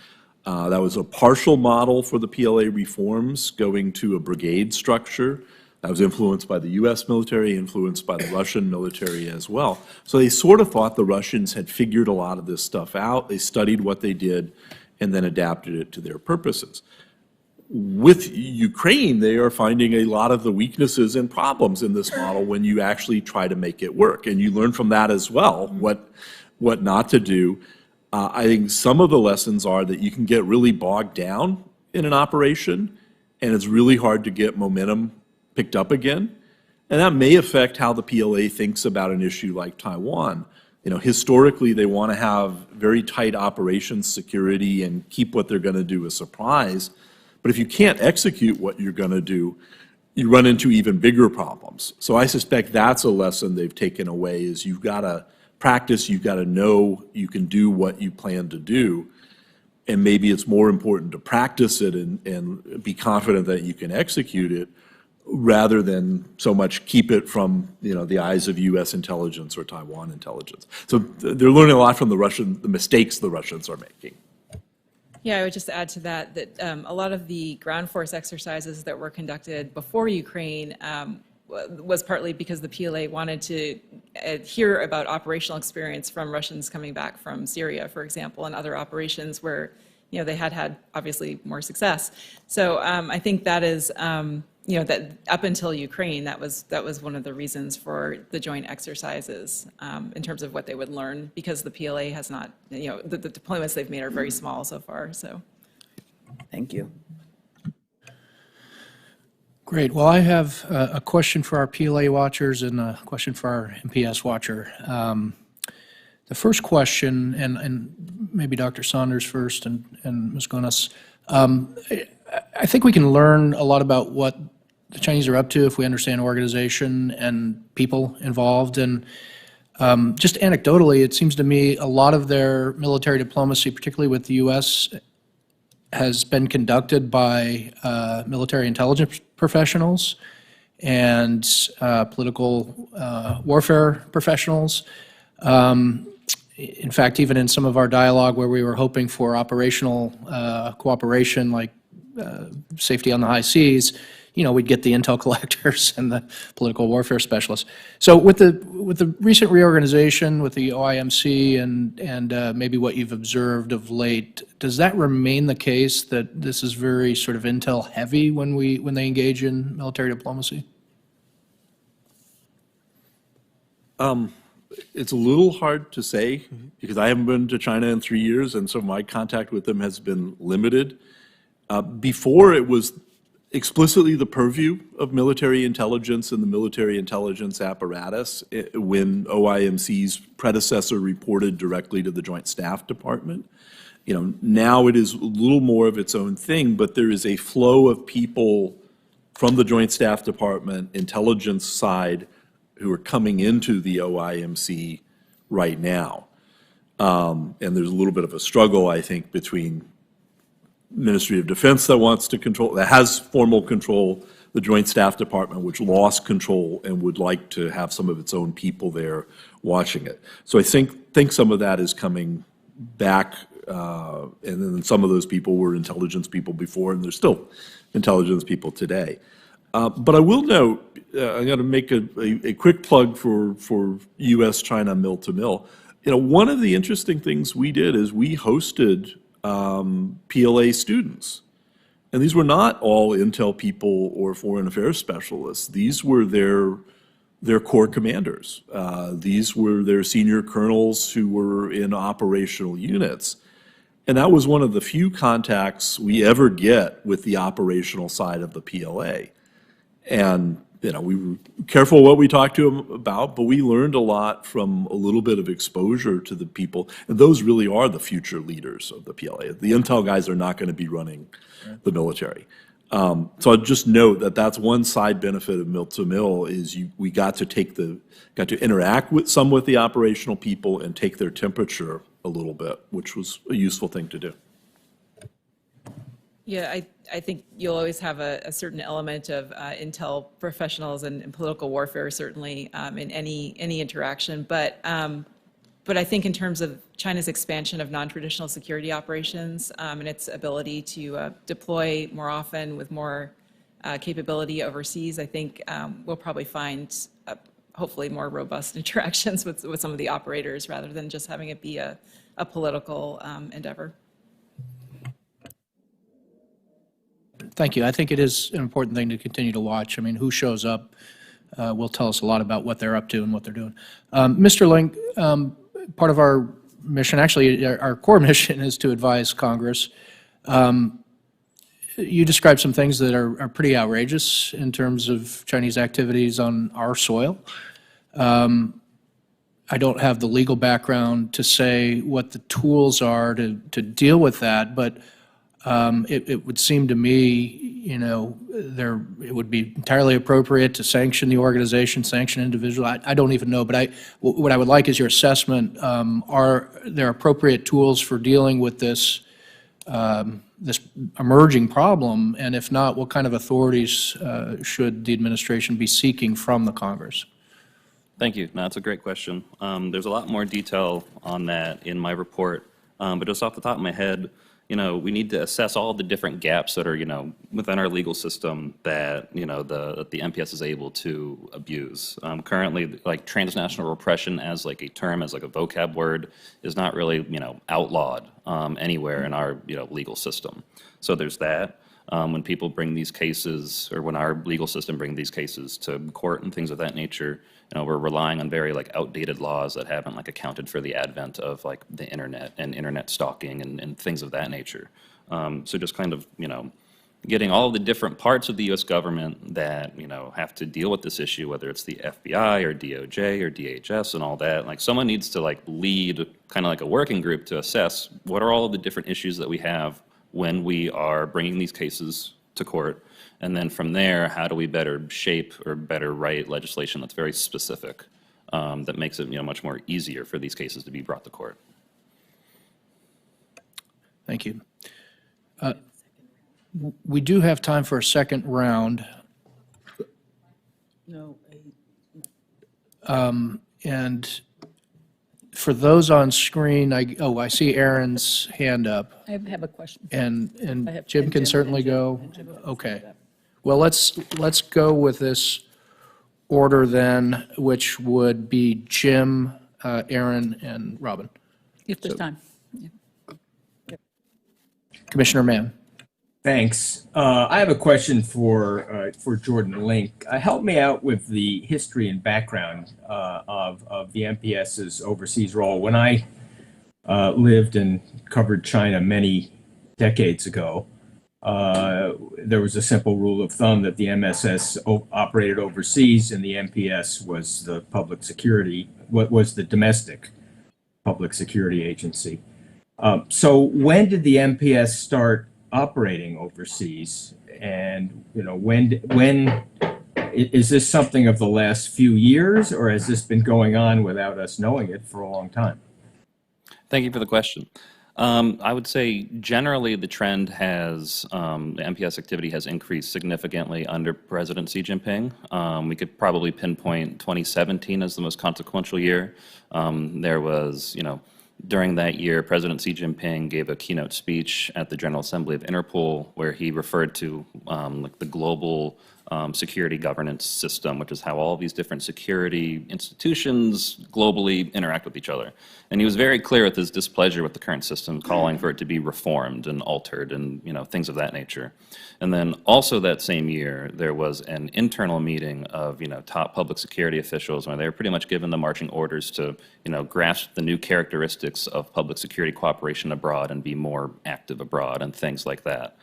That was a partial model for the PLA reforms, going to a brigade structure. That was influenced by the U.S. military, influenced by the Russian military as well. So they sort of thought the Russians had figured a lot of this stuff out. They studied what they did and then adapted it to their purposes. With Ukraine, they are finding a lot of the weaknesses and problems in this model when you actually try to make it work. And you learn from that as well, what not to do. I think some of the lessons are that you can get really bogged down in an operation, and it's really hard to get momentum picked up again. And that may affect how the PLA thinks about an issue like Taiwan. Historically, they want to have very tight operations security and keep what they're going to do a surprise. But if you can't execute what you're going to do, you run into even bigger problems. So I suspect that's a lesson they've taken away is you've got to practice, you've got to know you can do what you plan to do. And maybe it's more important to practice it and be confident that you can execute it rather than so much keep it from the eyes of U.S. intelligence or Taiwan intelligence. So they're learning a lot from the mistakes the Russians are making. Yeah, I would just add to that a lot of the ground force exercises that were conducted before Ukraine was partly because the PLA wanted to hear about operational experience from Russians coming back from Syria, for example, and other operations where they had obviously more success. So I think that is that up until Ukraine, that was one of the reasons for the joint exercises in terms of what they would learn, because the PLA has not, the deployments they've made are very small so far. So, thank you. Great. Well, I have a question for our PLA watchers and a question for our MPS watcher. The first question, and maybe Dr. Saunders first and Ms. Gunness, I think we can learn a lot about what the Chinese are up to if we understand organization and people involved. And just anecdotally, it seems to me a lot of their military diplomacy, particularly with the U.S., has been conducted by military intelligence professionals and political warfare professionals. In fact, even in some of our dialogue where we were hoping for operational cooperation, like safety on the high seas, we'd get the intel collectors and the political warfare specialists. So with the recent reorganization with the OIMC and maybe what you've observed of late, does that remain the case that this is very sort of intel heavy when they engage in military diplomacy? It's a little hard to say because I haven't been to China in 3 years, and so my contact with them has been limited. Before, it was explicitly the purview of military intelligence and the military intelligence apparatus when OIMC's predecessor reported directly to the Joint Staff Department. Now it is a little more of its own thing, but there is a flow of people from the Joint Staff Department intelligence side who are coming into the OIMC right now. And there's a little bit of a struggle, I think, between Ministry of Defense that has formal control, the Joint Staff Department, which lost control and would like to have some of its own people there watching it. So I think some of that is coming back, and then some of those people were intelligence people before, and they're still intelligence people today. But I will note, I'm going to make a quick plug for U.S.-China mill-to-mill. One of the interesting things we did is we hosted PLA students. And these were not all intel people or foreign affairs specialists. These were their corps commanders. These were their senior colonels who were in operational units. And that was one of the few contacts we ever get with the operational side of the PLA. And we were careful what we talked to them about, but we learned a lot from a little bit of exposure to the people. And those really are the future leaders of the PLA. The intel guys are not going to be running the military. So I'll just note that that's one side benefit of mill-to-mill is we got to interact with the operational people and take their temperature a little bit, which was a useful thing to do. Yeah, I think you'll always have a certain element of intel professionals and political warfare, certainly, in any interaction. But I think in terms of China's expansion of non-traditional security operations and its ability to deploy more often with more capability overseas, I think we'll probably find hopefully more robust interactions with some of the operators rather than just having it be a political endeavor. Thank you. I think it is an important thing to continue to watch. I mean, who shows up will tell us a lot about what they're up to and what they're doing. Mr. Link, part of our mission, actually our core mission is to advise Congress. You described some things that are pretty outrageous in terms of Chinese activities on our soil. I don't have the legal background to say what the tools are to deal with that, but it would seem to me, it would be entirely appropriate to sanction the organization, sanction individual. I don't even know, but what I would like is your assessment. Are there appropriate tools for dealing with this this emerging problem? And if not, what kind of authorities should the administration be seeking from the Congress? Thank you. No, that's a great question. There's a lot more detail on that in my report, but just off the top of my head, we need to assess all the different gaps that are, within our legal system that, the MPS is able to abuse. Currently, like transnational repression as like a term, as like a vocab word, is not really, outlawed anywhere in our, legal system. So there's that. When people bring these cases, or when our legal system brings these cases to court and things of that nature, we're relying on very outdated laws that haven't accounted for the advent of the internet and internet stalking and things of that nature. So just kind of getting all of the different parts of the U.S. government that have to deal with this issue, whether it's the FBI or DOJ or DHS and all that. Someone needs to lead kind of a working group to assess what are all of the different issues that we have when we are bringing these cases to court. And then from there, how do we better shape or better write legislation that's very specific, that makes it much more easier for these cases to be brought to court. Thank you. We do have time for a second round. No. And for those on screen, I see Aaron's hand up. I have a question. And Jim can certainly go. Okay. Well, let's go with this order then, which would be Jim, Aaron, and Robin. If there's time. Commissioner Mann. Thanks. I have a question for Jordan Link. Help me out with the history and background of the MPS's overseas role. When I lived and covered China many decades ago, there was a simple rule of thumb that the MSS operated overseas and the MPS was the public security, what was the domestic public security agency. So when did the MPS start operating overseas? And, you know, when is this something of the last few years, or has this been going on without us knowing it for a long time? Thank you for the question. I would say generally the trend has, the MPS activity has increased significantly under President Xi Jinping. We could probably pinpoint 2017 as the most consequential year. There was, you know, during that year, President Xi Jinping gave a keynote speech at the General Assembly of Interpol where he referred to like the global security governance system, which is how all these different security institutions globally interact with each other. And he was very clear with his displeasure with the current system, calling for it to be reformed and altered and, you know, things of that nature. And then also that same year, there was an internal meeting of, you know, top public security officials where they were pretty much given the marching orders to, you know, grasp the new characteristics of public security cooperation abroad and be more active abroad and things like that.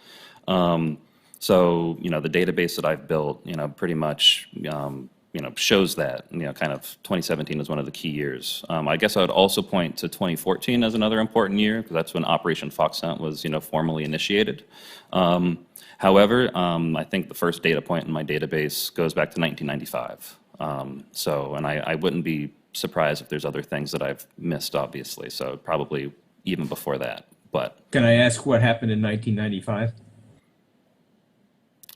So, you know, the database that I've built, you know, pretty much, you know, shows that, you know, kind of 2017 is one of the key years. I guess I would also point to 2014 as another important year, because that's when Operation Fox Hunt was, you know, formally initiated. However, I think the first data point in my database goes back to 1995. And I wouldn't be surprised if there's other things that I've missed, obviously, so probably even before that. But Can I ask what happened in 1995?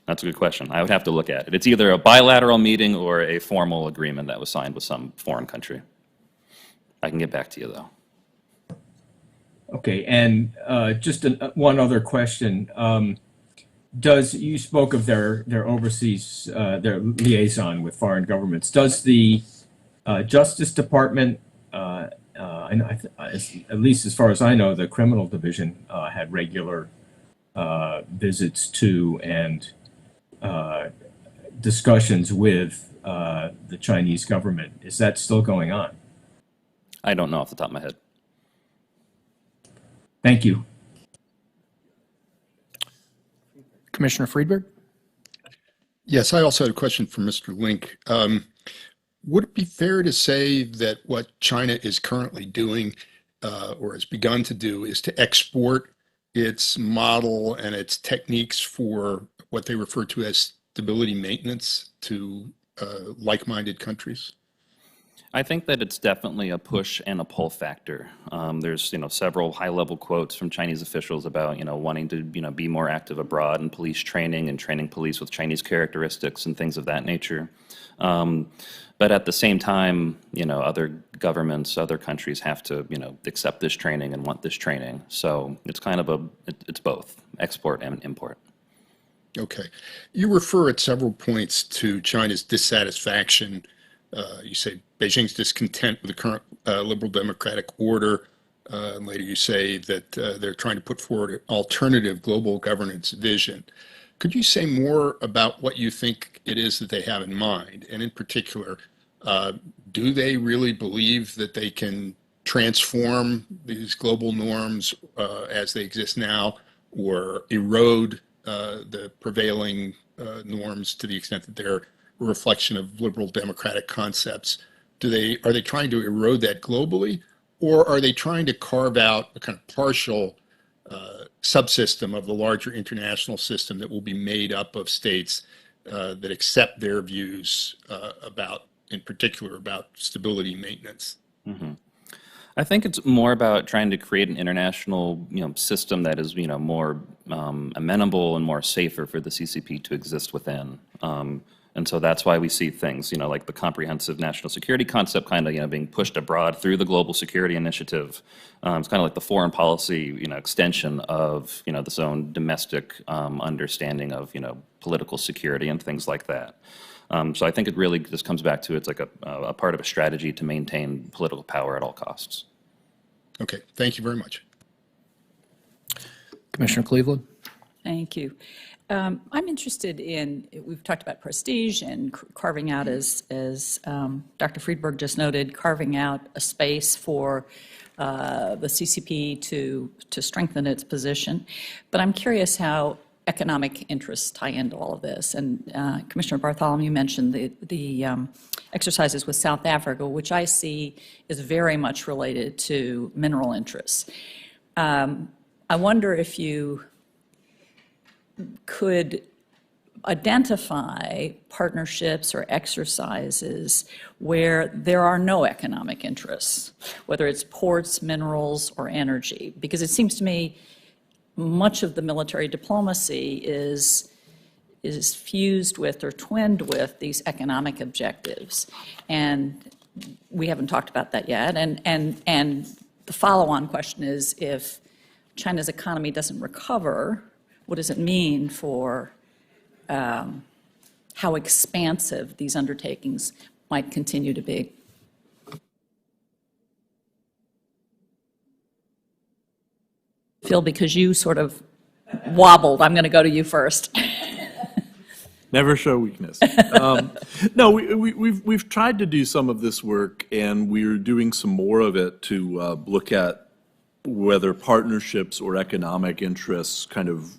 that's a good question. I would have to look at it. It's either a bilateral meeting or a formal agreement that was signed with some foreign country. I can get back to you, though. Okay, and just one other question. You spoke of their overseas, their liaison with foreign governments. Does the Justice Department, and at least as far as I know, the criminal division had regular visits to and discussions with the Chinese government. Is that still going on? I don't know off the top of my head. Thank you. Commissioner Friedberg? Yes, I also had a question for Mr. Link. Would it be fair to say that what China is currently doing or has begun to do is to export its model and its techniques for what they refer to as stability maintenance to like-minded countries? I think that it's definitely a push and a pull factor. There's, you know, several high-level quotes from Chinese officials about, you know, wanting to, you know, be more active abroad in police training and training police with Chinese characteristics and things of that nature. But at the same time, you know, other governments, other countries have to, you know, accept this training and want this training. So it's kind of it's both export and import. Okay. You refer at several points to China's dissatisfaction. You say Beijing's discontent with the current liberal democratic order. And later you say that they're trying to put forward an alternative global governance vision. Could you say more about what you think it is that they have in mind? And in particular, do they really believe that they can transform these global norms as they exist now, or erode the prevailing norms to the extent that they're a reflection of liberal democratic concepts? Are they trying to erode that globally, or are they trying to carve out a kind of partial subsystem of the larger international system that will be made up of states that accept their views about, in particular, about stability maintenance? Mm-hmm. I think it's more about trying to create an international, you know, system that is, you know, more amenable and more safer for the CCP to exist within. And so that's why we see things, like the comprehensive national security concept kind of, being pushed abroad through the Global Security Initiative. It's kind of like the foreign policy, extension of, this own domestic understanding of, political security and things like that. So I think it really just comes back to it's like a part of a strategy to maintain political power at all costs. Okay, thank you very much. Commissioner Cleveland? Thank you. I'm interested in, we've talked about prestige and carving out, as Dr. Friedberg just noted, carving out a space for the CCP to strengthen its position. But I'm curious how economic interests tie into all of this. And Commissioner Bartholomew mentioned the exercises with South Africa, which I see is very much related to mineral interests. I wonder if you could identify partnerships or exercises where there are no economic interests, whether it's ports, minerals, or energy. Because it seems to me much of the military diplomacy is fused with or twinned with these economic objectives. And we haven't talked about that yet. And the follow-on question is, if China's economy doesn't recover, what does it mean for how expansive these undertakings might continue to be? Phil, because you sort of wobbled, I'm going to go to you first. Never show weakness. No, we've tried to do some of this work, and we're doing some more of it to look at whether partnerships or economic interests kind of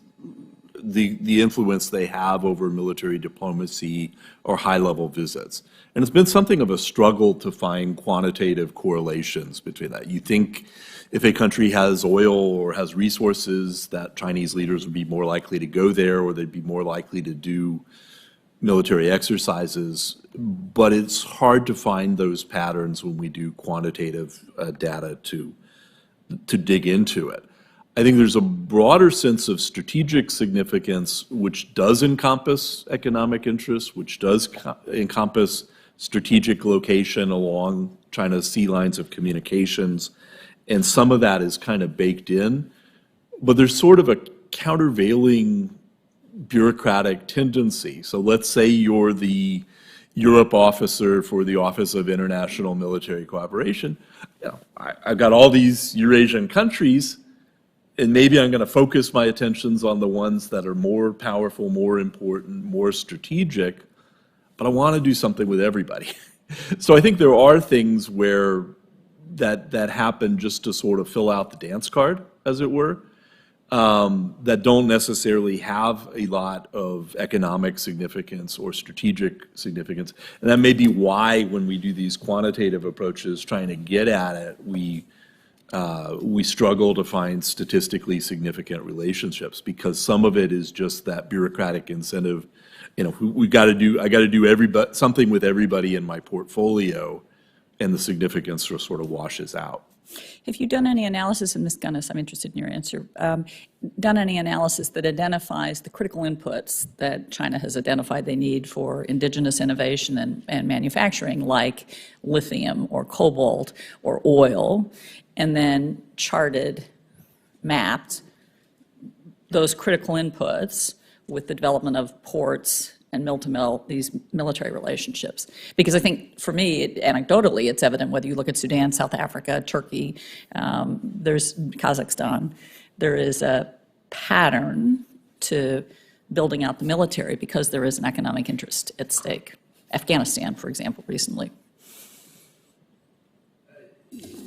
the influence they have over military diplomacy or high-level visits. And it's been something of a struggle to find quantitative correlations between that. You think if a country has oil or has resources, that Chinese leaders would be more likely to go there, or they'd be more likely to do military exercises. But it's hard to find those patterns when we do quantitative data to dig into it. I think there's a broader sense of strategic significance, which does encompass economic interests, which does encompass strategic location along China's sea lines of communications, and some of that is kind of baked in. But there's sort of a countervailing bureaucratic tendency. So let's say you're the Europe officer for the Office of International Military Cooperation. I've got all these Eurasian countries, and maybe I'm going to focus my attentions on the ones that are more powerful, more important, more strategic, but I want to do something with everybody. So I think there are things where that happen just to sort of fill out the dance card, as it were, that don't necessarily have a lot of economic significance or strategic significance. And that may be why when we do these quantitative approaches trying to get at it, we struggle to find statistically significant relationships, because some of it is just that bureaucratic incentive. I got to do something with everybody in my portfolio, and the significance sort of washes out. Have you done any analysis, and Ms. Gunness, I'm interested in your answer, done any analysis that identifies the critical inputs that China has identified they need for indigenous innovation and manufacturing, like lithium or cobalt or oil, and then charted, mapped those critical inputs with the development of ports and mill-to-mill, these military relationships? Because I think, for me, anecdotally, it's evident whether you look at Sudan, South Africa, Turkey, there's Kazakhstan, there is a pattern to building out the military because there is an economic interest at stake. Afghanistan, for example, recently.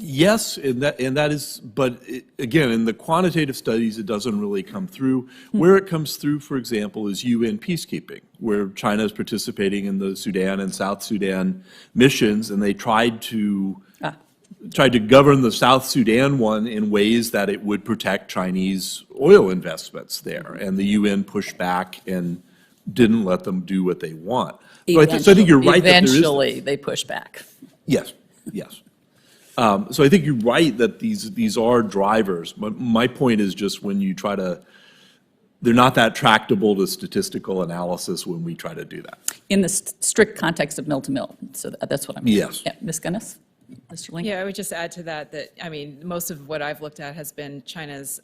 Yes, and that is, but again, in the quantitative studies, it doesn't really come through. Where it comes through, for example, is UN peacekeeping, where China is participating in the Sudan and South Sudan missions, and they tried to govern the South Sudan one in ways that it would protect Chinese oil investments there, and the UN pushed back and didn't let them do what they want. So I think you're right. Eventually, they push back. Yes, yes. So I think you're right that these are drivers. But my point is just when you try to they're not that tractable to statistical analysis when we try to do that. In the strict context of mill-to-mill, so that's what I mean. Yes. Yeah, Ms. Gunness? Mr. Link? Yeah, I would just add to that, I mean, most of what I've looked at has been China's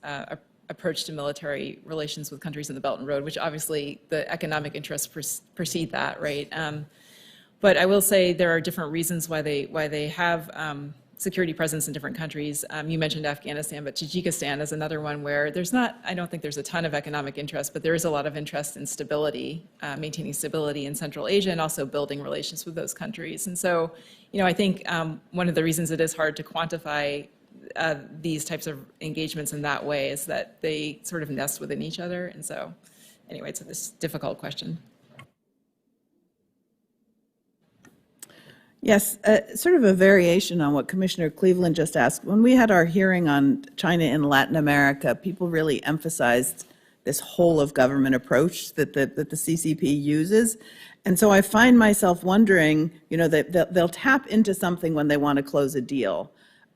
approach to military relations with countries in the Belt and Road, which obviously the economic interests precede that, right? But I will say there are different reasons why they have security presence in different countries. You mentioned Afghanistan, but Tajikistan is another one where I don't think there's a ton of economic interest, but there is a lot of interest in stability, maintaining stability in Central Asia and also building relations with those countries. And so, I think one of the reasons it is hard to quantify these types of engagements in that way is that they sort of nest within each other. And so, anyway, it's this difficult question. Yes, sort of a variation on what Commissioner Cleveland just asked. When we had our hearing on China in Latin America, people really emphasized this whole of government approach that the CCP uses. And so I find myself wondering, that they'll tap into something when they want to close a deal.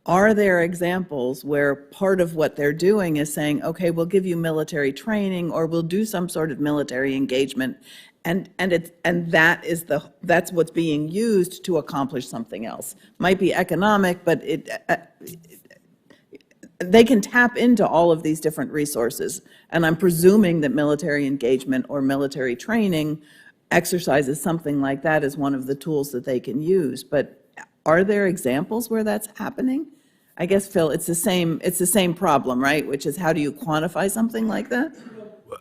Are there examples where part of what they're doing is saying, okay, we'll give you military training or we'll do some sort of military engagement, and that's what's being used to accomplish something else? Might be economic, but they can tap into all of these different resources. And I'm presuming that military engagement or military training exercises something like that as one of the tools that they can use. But are there examples where that's happening? I guess, Phil, it's the same problem, right? Which is, how do you quantify something like that?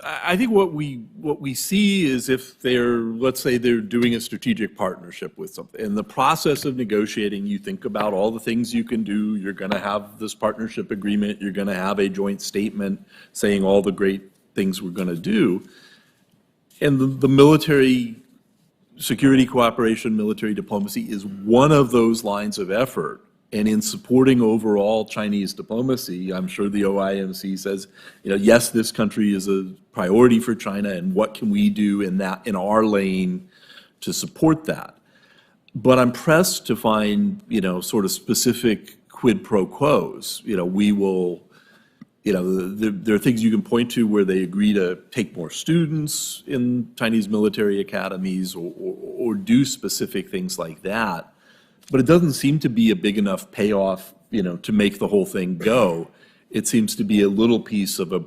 I think what we see is if let's say they're doing a strategic partnership with something. In the process of negotiating, you think about all the things you can do. You're going to have this partnership agreement. You're going to have a joint statement saying all the great things we're going to do. And the military security cooperation, military diplomacy is one of those lines of effort. And in supporting overall Chinese diplomacy, I'm sure the OIMC says, yes, this country is a priority for China, and what can we do in our lane to support that? But I'm pressed to find, sort of specific quid pro quos. We will, there are things you can point to where they agree to take more students in Chinese military academies or do specific things like that. But it doesn't seem to be a big enough payoff, to make the whole thing go. It seems to be a little piece of a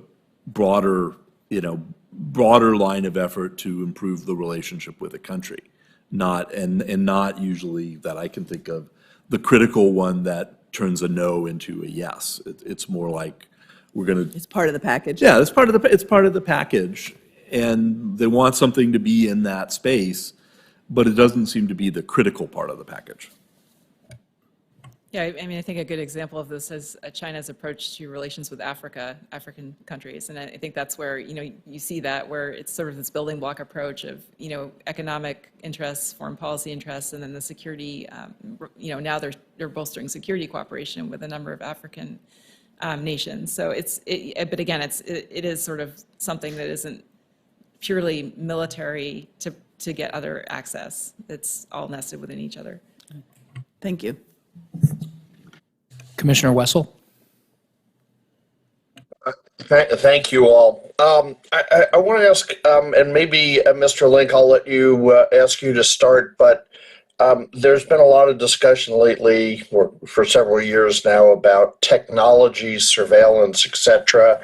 broader line of effort to improve the relationship with a country. Not usually that I can think of the critical one that turns a no into a yes. It's more like It's part of the package. Yeah, it's part of the package, and they want something to be in that space, but it doesn't seem to be the critical part of the package. Yeah, I mean, I think a good example of this is China's approach to relations with African countries. And I think that's where, you see that, where it's sort of this building block approach of, economic interests, foreign policy interests, and then the security, now they're bolstering security cooperation with a number of African nations. So but again, it is sort of something that isn't purely military to get other access. It's all nested within each other. Thank you. Commissioner Wessel? Thank you all. I want to ask, and maybe Mr. Link, I'll let you ask you to start, but there's been a lot of discussion lately, or for several years now, about technology, surveillance, etc.,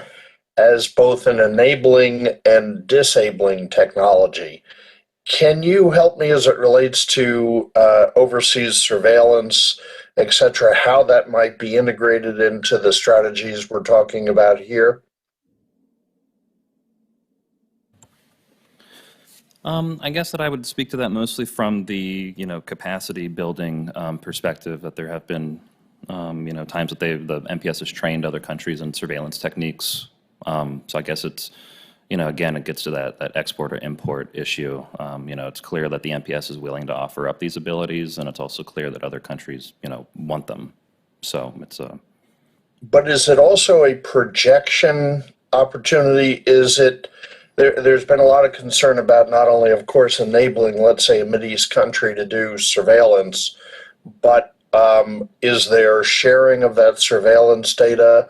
as both an enabling and disabling technology. Can you help me as it relates to overseas surveillance, et cetera, how that might be integrated into the strategies we're talking about here? I guess that I would speak to that mostly from the, capacity building perspective, that there have been, times that the MPS has trained other countries in surveillance techniques. So I guess it's, again, it gets to that export or import issue. It's clear that the MPS is willing to offer up these abilities, and it's also clear that other countries, want them. So it's a. But is it also a projection opportunity? Is it, there's been a lot of concern about not only, of course, enabling, let's say, a Mideast country to do surveillance, but is there sharing of that surveillance data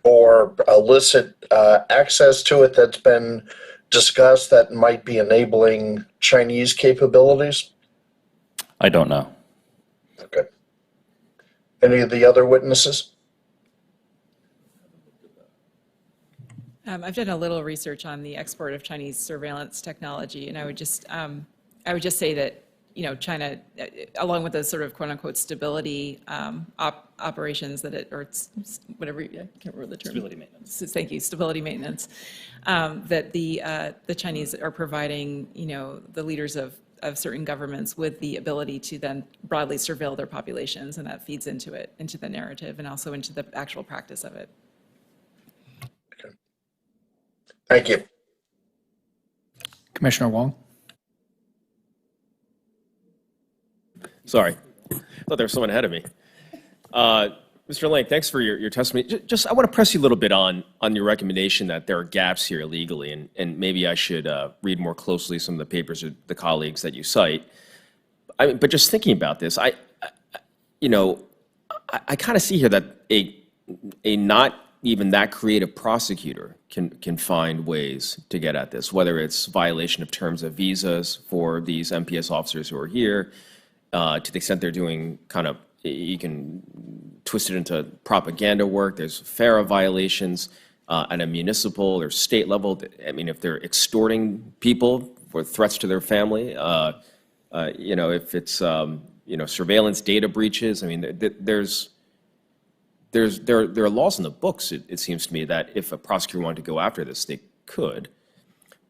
or illicit access to it that's been discussed that might be enabling Chinese capabilities? I don't know. Okay. Any of the other witnesses? I've done a little research on the export of Chinese surveillance technology, and I would just say that, China, along with those sort of quote unquote stability operations that it, or whatever, I can't remember the term. Stability maintenance. Thank you, stability maintenance, that the Chinese are providing, the leaders of certain governments with the ability to then broadly surveil their populations, and that feeds into it, into the narrative, and also into the actual practice of it. Thank you. Commissioner Wong? Sorry, I thought there was someone ahead of me. Mr. Lang, thanks for your testimony. Just, I want to press you a little bit on your recommendation that there are gaps here legally, and maybe I should read more closely some of the papers of the colleagues that you cite. But just thinking about this, I kind of see here that a not even that creative prosecutor can find ways to get at this, whether it's violation of terms of visas for these MPS officers who are here, to the extent they're doing kind of, you can twist it into propaganda work. There's FARA violations at a municipal or state level. I mean, if they're extorting people for threats to their family, if it's surveillance data breaches. I mean, there are laws in the books. It seems to me that if a prosecutor wanted to go after this, they could.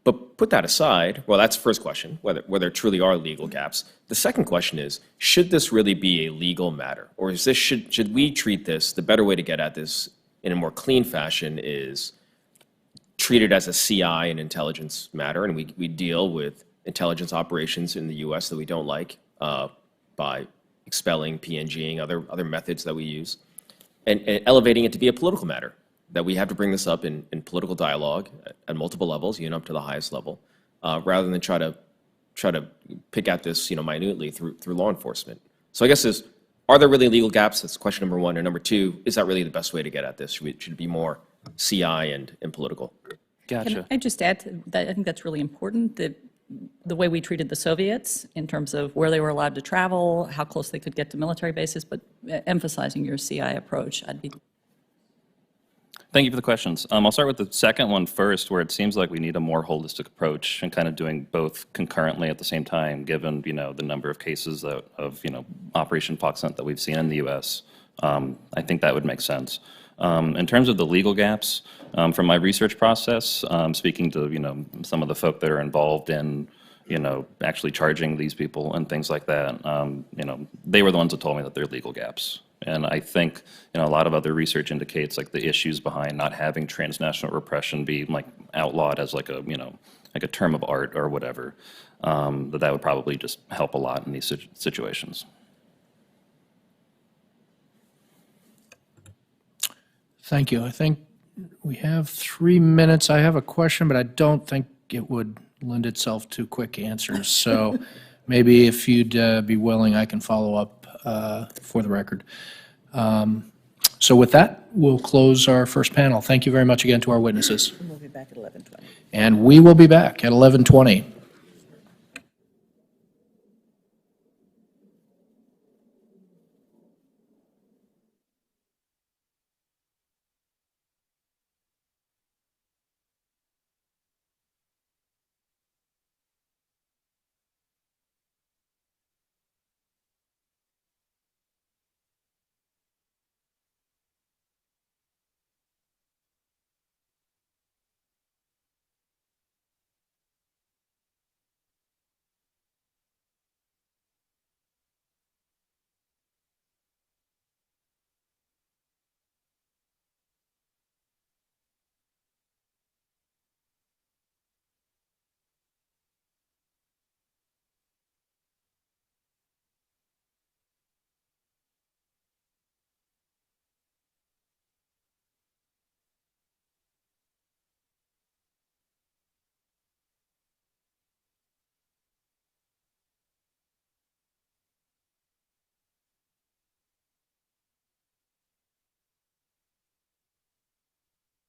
But put that aside, well, that's the first question, whether there truly are legal gaps. The second question is, should this really be a legal matter? Or is this, should we treat this, the better way to get at this in a more clean fashion is treat it as a CI and intelligence matter, and we deal with intelligence operations in the US that we don't like by expelling, PNGing, other methods that we use, and elevating it to be a political matter, that we have to bring this up in political dialogue at multiple levels, even up to the highest level, rather than try to pick at this, minutely through law enforcement. So I guess are there really legal gaps? That's question number one. And number two, is that really the best way to get at this? Should it be more CI and political? Gotcha. Can I just add to that? I think that's really important, that the way we treated the Soviets in terms of where they were allowed to travel, how close they could get to military bases, but emphasizing your CI approach. Thank you for the questions. I'll start with the second one first, where it seems like we need a more holistic approach and kind of doing both concurrently at the same time, given the number of cases of Operation Foxhunt that we've seen in the U.S. I think that would make sense. In terms of the legal gaps, from my research process, speaking to some of the folk that are involved in actually charging these people and things like that, they were the ones that told me that there are legal gaps. And I think a lot of other research indicates like the issues behind not having transnational repression be like outlawed as like a like a term of art or whatever, that would probably just help a lot in these situations. Thank you. I think we have 3 minutes. I have a question, but I don't think it would lend itself to quick answers. So maybe if you'd be willing, I can follow up for the record. So with that, we'll close our first panel. Thank you very much again to our witnesses. We'll be back at 11:20. And we will be back at 11:20.